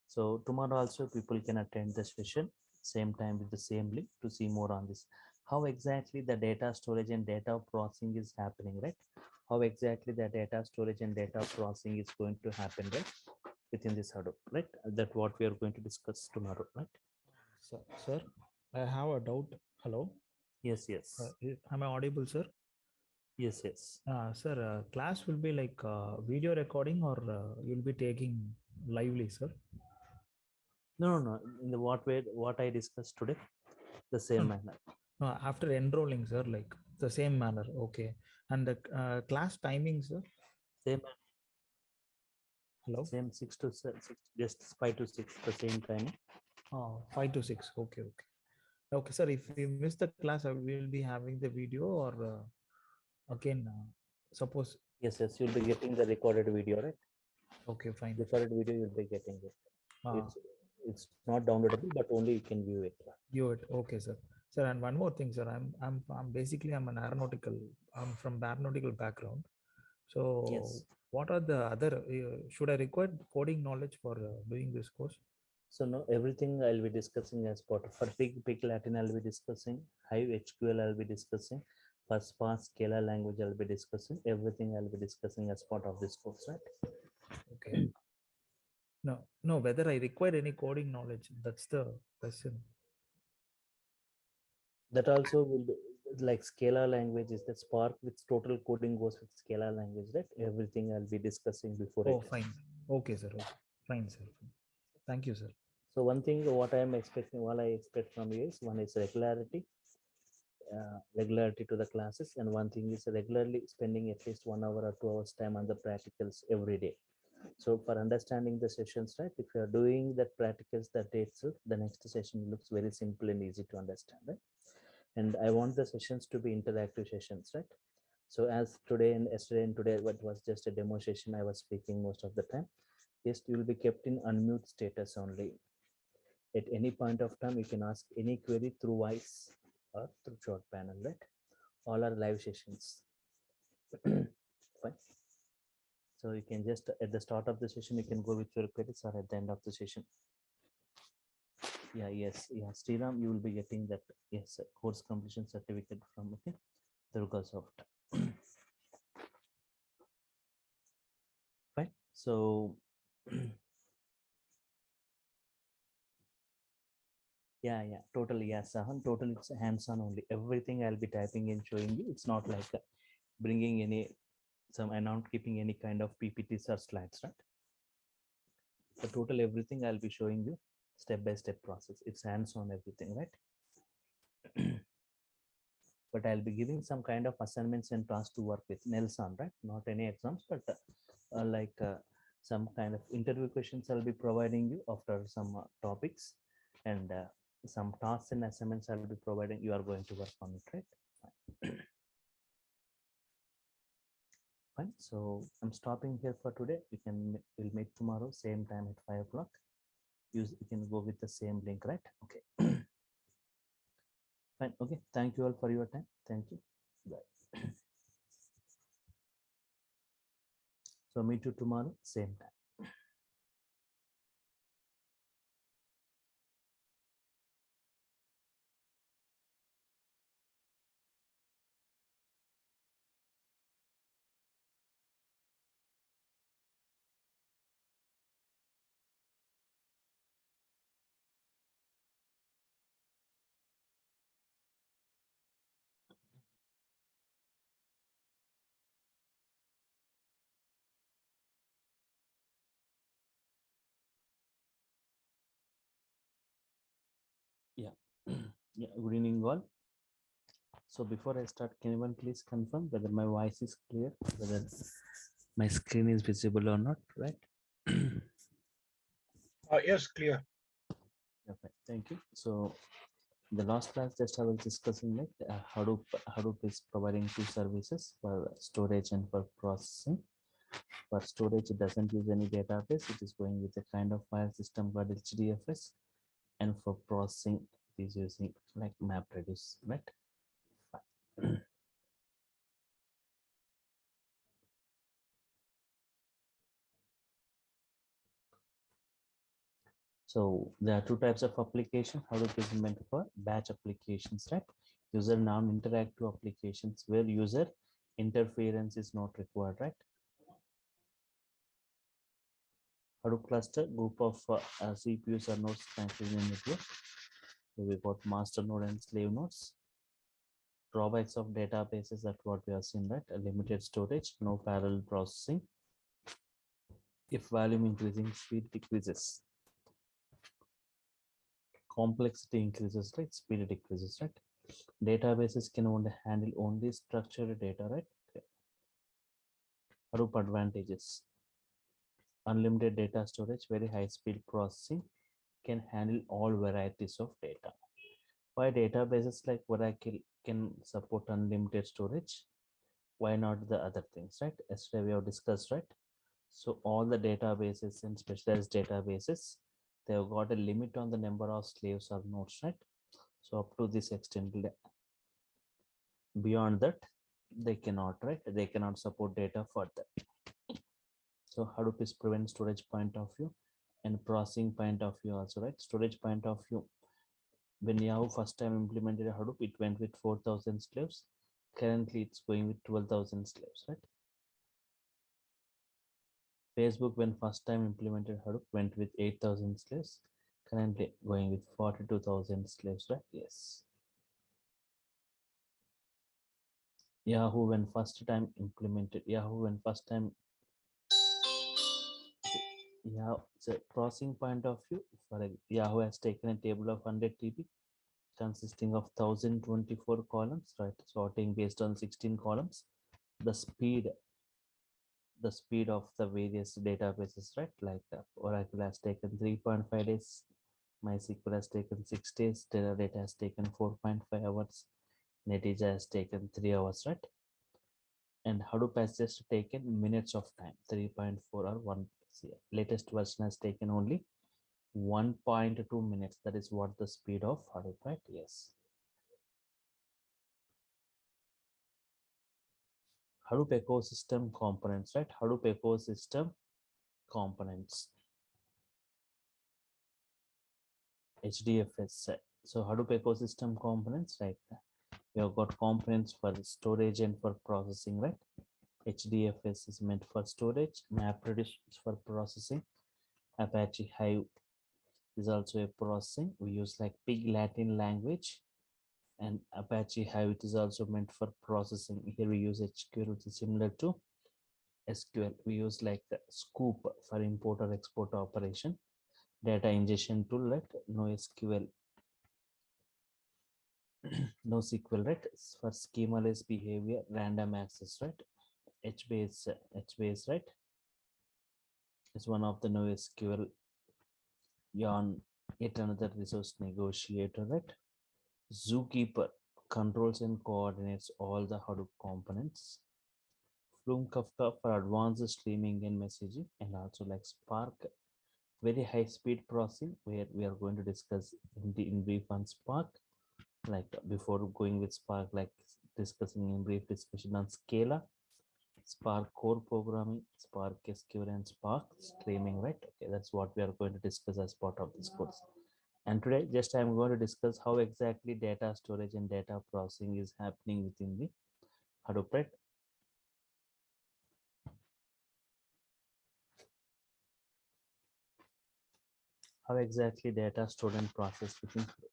So tomorrow also people can attend the session same time with the same link to see more on this, how exactly the data storage and data processing is happening, right? How exactly the data storage and data processing is going to happen, right, within this Hadoop, right? That what we are going to discuss tomorrow, right? Sir, I have a doubt. Hello. Yes, yes, Am I audible, sir? yes, yes. Sir, class will be like video recording or you'll be taking lively, sir? No. In the what way, what I discussed today, the same manner. No, after enrolling, sir, like the same manner. Okay. And the class timing, sir? Same, Hello? same 6 to 6, just 5 to 6, the same time. 5 to 6. Okay, okay. Okay, sir, if we miss the class, we will be having the video or again, suppose. Yes, you'll be getting the recorded video, right? Okay, fine. Recorded video you'll be getting it. Uh, It's not downloadable, but only you can view it. View it. Okay, sir. Sir, and one more thing, sir. I'm basically I'm an aeronautical. I'm from aeronautical background. So, Yes. what are the other? Should I require coding knowledge for doing this course? So no, everything I'll be discussing as part of for big Latin I'll be discussing, Hive HQL I'll be discussing, for Spark Scala language I'll be discussing, everything I'll be discussing as part of this course, right? Okay. No, whether I require any coding knowledge, that's the question. That also will be like Scala language is the Spark with total coding goes with Scala language, right? Everything I'll be discussing before Oh, it. fine. Okay, sir. Okay. Fine, sir. Thank you, sir. So one thing what I'm expecting, what I expect from you is one is regularity to the classes, and one thing is regularly spending at least 1 hour or 2 hours time on the practicals every day. So for understanding the sessions, right, if you are doing that practicals that day itself, the next session looks very simple and easy to understand, right? And I want the sessions to be interactive sessions, right? So as today and yesterday and today, what was just a demo session, I was speaking most of the time. Yes, you will be kept in unmute status only. At any point of time, you can ask any query through voice or through short panel, right? All are live sessions. Fine. So you can just at the start of the session, you can go with your queries, or at the end of the session. Yeah, yes, yeah. Sriram, you will be getting that, yes, course completion certificate from, okay, Durga Soft. Right. So yeah, totally, yes, totally, it's hands-on only. Everything I'll be typing and showing you. It's not like bringing any some and not keeping any kind of PPTs or slides, right? The total everything I'll be showing you step by step process. It's hands-on everything, right? But I'll be giving some kind of assignments and tasks to work with Nelson, right? Not any exams, but some kind of interview questions I'll be providing you after some topics, and some tasks and assignments I'll be providing. You are going to work on it, right? Fine. So I'm stopping here for today. We'll meet tomorrow, same time at 5 o'clock. you can go with the same link, right? Okay. Fine. Okay. Thank you all for your time. Thank you. Bye. So meet you tomorrow, same time. Yeah. Yeah. Good evening, all. So before I start, can anyone please confirm whether my voice is clear, whether my screen is visible or not, right? Yes, clear. Okay, thank you. So the last class just I was discussing like Hadoop is providing two services for storage and for processing. For storage, it doesn't use any database. It is going with a kind of file system called HDFS, and for processing, it is using like MapReduce, right? Fine. So there are two types of application. Hadoop is meant for batch applications, right? User non-interactive applications where user interference is not required, right? Hadoop cluster group of CPUs or nodes connected in a network. So we got master node and slave nodes. Drawbacks of databases, that what we have seen, right? A limited storage, no parallel processing. If volume increasing, speed decreases. Complexity increases, right? Speed decreases, right? Databases can only handle only structured data, right? Okay. Hadoop advantages. Unlimited data storage, very high speed processing, can handle all varieties of data. Why databases like Oracle can support unlimited storage? Why not the other things, right? Yesterday we have discussed, right? So all the databases and specialized databases, they have got a limit on the number of slaves or nodes, right? So up to this extent, beyond that, they cannot, right? They cannot support data further. So Hadoop is prevent storage point of view and processing point of view also, right? Storage point of view. When Yahoo first time implemented Hadoop, it went with 4,000 slaves. Currently, it's going with 12,000 slaves, right? Facebook, when first time implemented Hadoop, went with 8,000 slaves. Currently, going with 42,000 slaves, right? Yes. Yahoo, when first time implemented, Yahoo, when first time, yeah, so processing point of view, for Yahoo has taken a table of 100 TB consisting of 1024 columns, right? Sorting based on 16 columns. The speed of the various databases, right? Like Oracle has taken 3.5 days, MySQL has taken 6 days, Teradata has taken 4.5 hours, Netija has taken 3 hours, right? And Hadoop has just taken minutes of time, 3.4 or 1. Latest version has taken only 1.2 minutes. That is what the speed of Hadoop, right? Yes. Hadoop ecosystem components, right? Hadoop ecosystem components. HDFS. So Hadoop ecosystem components, right? We have got components for storage and for processing, right? HDFS is meant for storage, MapReduce is for processing, Apache Hive is also a processing. We use like Pig Latin language, and Apache Hive, it is also meant for processing. Here we use HQL, which is similar to SQL. We use like Scoop for import or export operation, data ingestion tool, right? NoSQL, NoSQL, right? For schemaless behavior, random access, right? HBase, right? Is one of the NoSQL. Yarn, yet another resource negotiator, right? Zookeeper controls and coordinates all the Hadoop components. Flume Kafka for advanced streaming and messaging, and also like Spark very high speed processing, where we are going to discuss in brief on Spark. Like before going with Spark, like discussing in brief discussion on Scala, Spark core programming, Spark SQL, and Spark streaming, right? Okay, that's what we are going to discuss as part of this course. And today, just I'm going to discuss how exactly data storage and data processing is happening within the Hadoop, right? How exactly data stored and processed within Hadoop.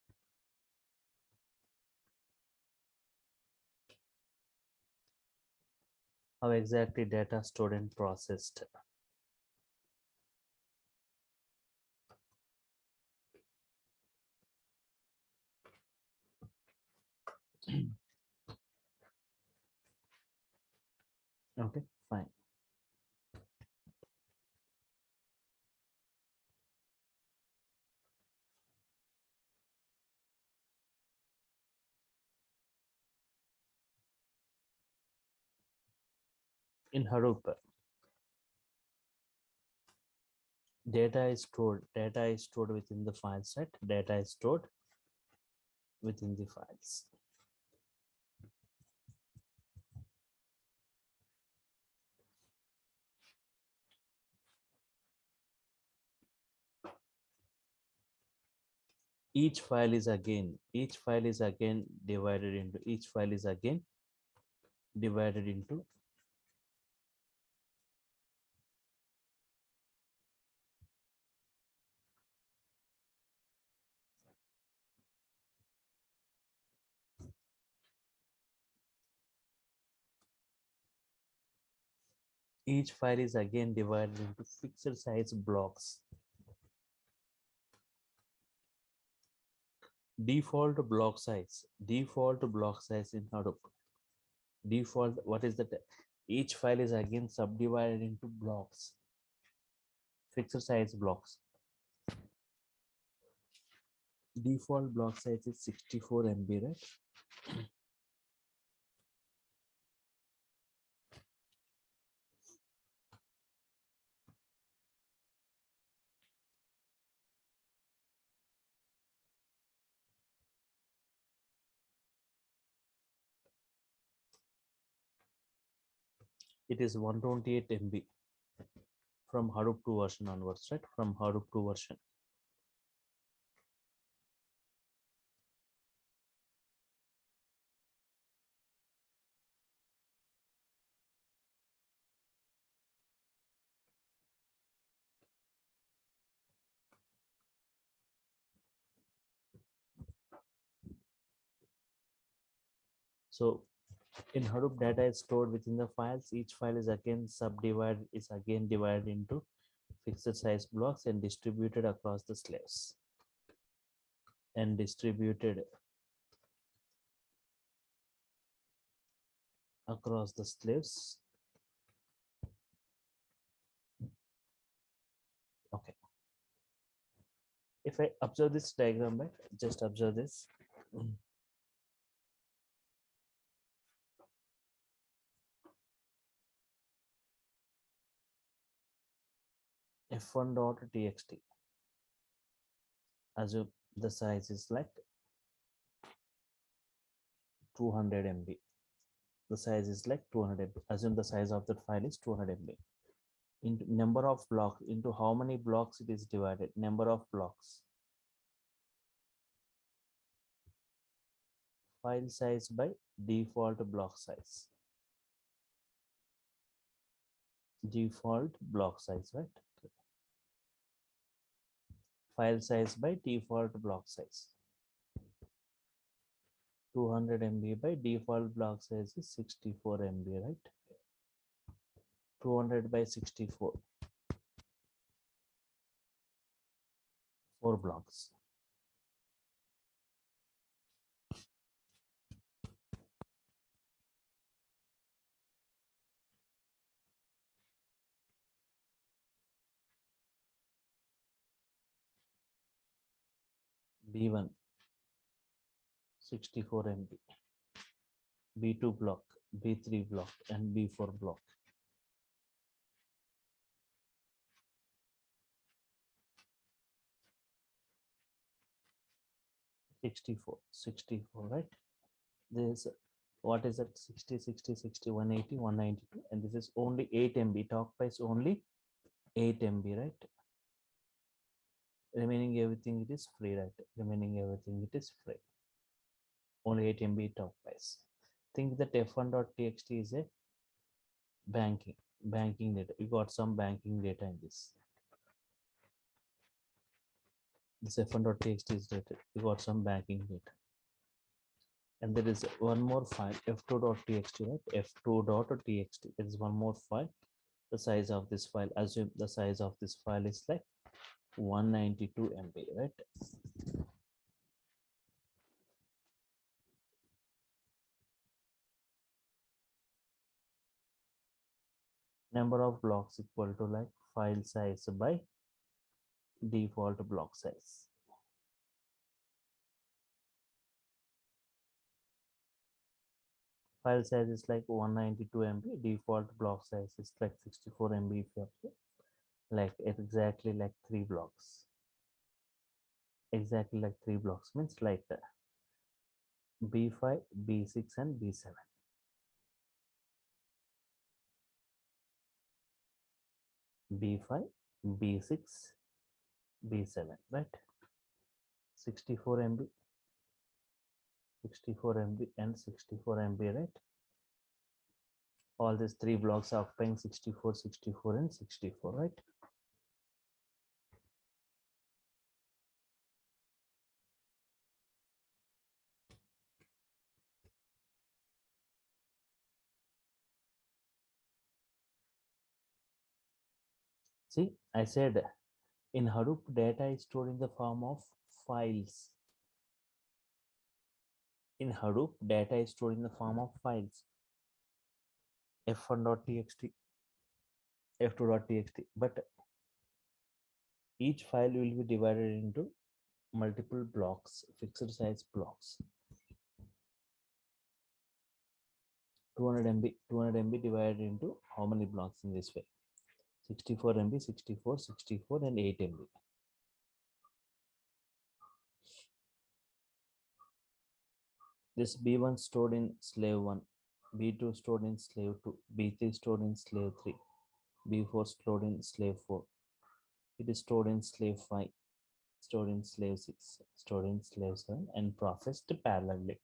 How exactly data stored and processed. Okay, fine. In Hadoop, data is stored within the file set. Data is stored within the files. Each file is again divided into fixed size blocks. Default block size in Hadoop. What is that? Each file is again subdivided into blocks, fixed size blocks. Default block size is 64 MB, right? It is 128 MB from Hadoop 2 version onwards, right? From Hadoop 2 version. So in Hadoop, data is stored within the files. Each file is again divided into fixed size blocks and distributed across the slaves. Okay. If I observe this diagram, right? Just observe this. F1.txt. Assume the size is like 200 MB. The size is like 200 MB. Assume the size of that file is 200 MB. Into number of blocks, into how many blocks it is divided, number of blocks. File size by default block size. Default block size, right? File size by default block size. 200 MB by default block size is 64 MB, right? 200 by 64. 4 blocks. B1 64 MB, B2 block, B3 block, and B4 block. 64, right? This, what is that? 60, 60, 60, 180, 192, and this is only 8 MB. Talk price only 8 MB, right? Remaining everything it is free, right? Remaining everything it is free. Only 8 MB talk price. Think that f1.txt is a banking data. You got some banking data in this. This f1.txt is data. You got some banking data. And there is one more file, f2.txt, right? f2.txt. There is one more file. The size of this file, assume the size of this file is like 192 MB, right? Number of blocks equal to like file size by default block size. File size is like 192 MB, default block size is like 64 MB if you have, like exactly like 3 blocks. Exactly like 3 blocks means like B5, B6 and B7. B5, B6, B7, right? 64 MB, 64 MB and 64 MB, right? All these 3 blocks are occupying 64, 64 and 64, right? See, I said in Hadoop, data is stored in the form of files. In Hadoop, data is stored in the form of files. f1.txt, f2.txt, but each file will be divided into multiple blocks, fixed size blocks. 200 MB divided into how many blocks in this way? 64 MB, 64, 64 and 8 MB. This B1 stored in slave 1, B2 stored in slave 2, B3 stored in slave 3, B4 stored in slave 4. It is stored in slave 5, stored in slave 6, stored in slave 7 and processed parallelly.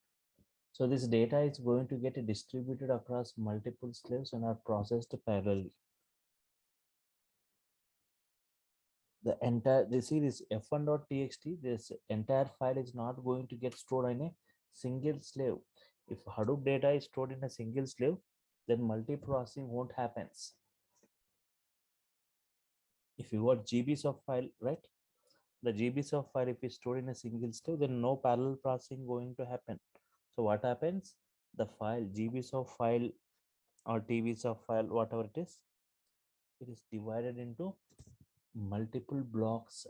So this data is going to get distributed across multiple slaves and are processed parallelly. The entire, this is f1.txt, this entire file is not going to get stored in a single slave. If Hadoop data is stored in a single slave, then multiprocessing won't happen. If you got GBs of file, right? The GBs of file, if it's stored in a single slave, then no parallel processing going to happen. So what happens? The file, GBs of file or TBs of file, whatever it is divided into multiple blocks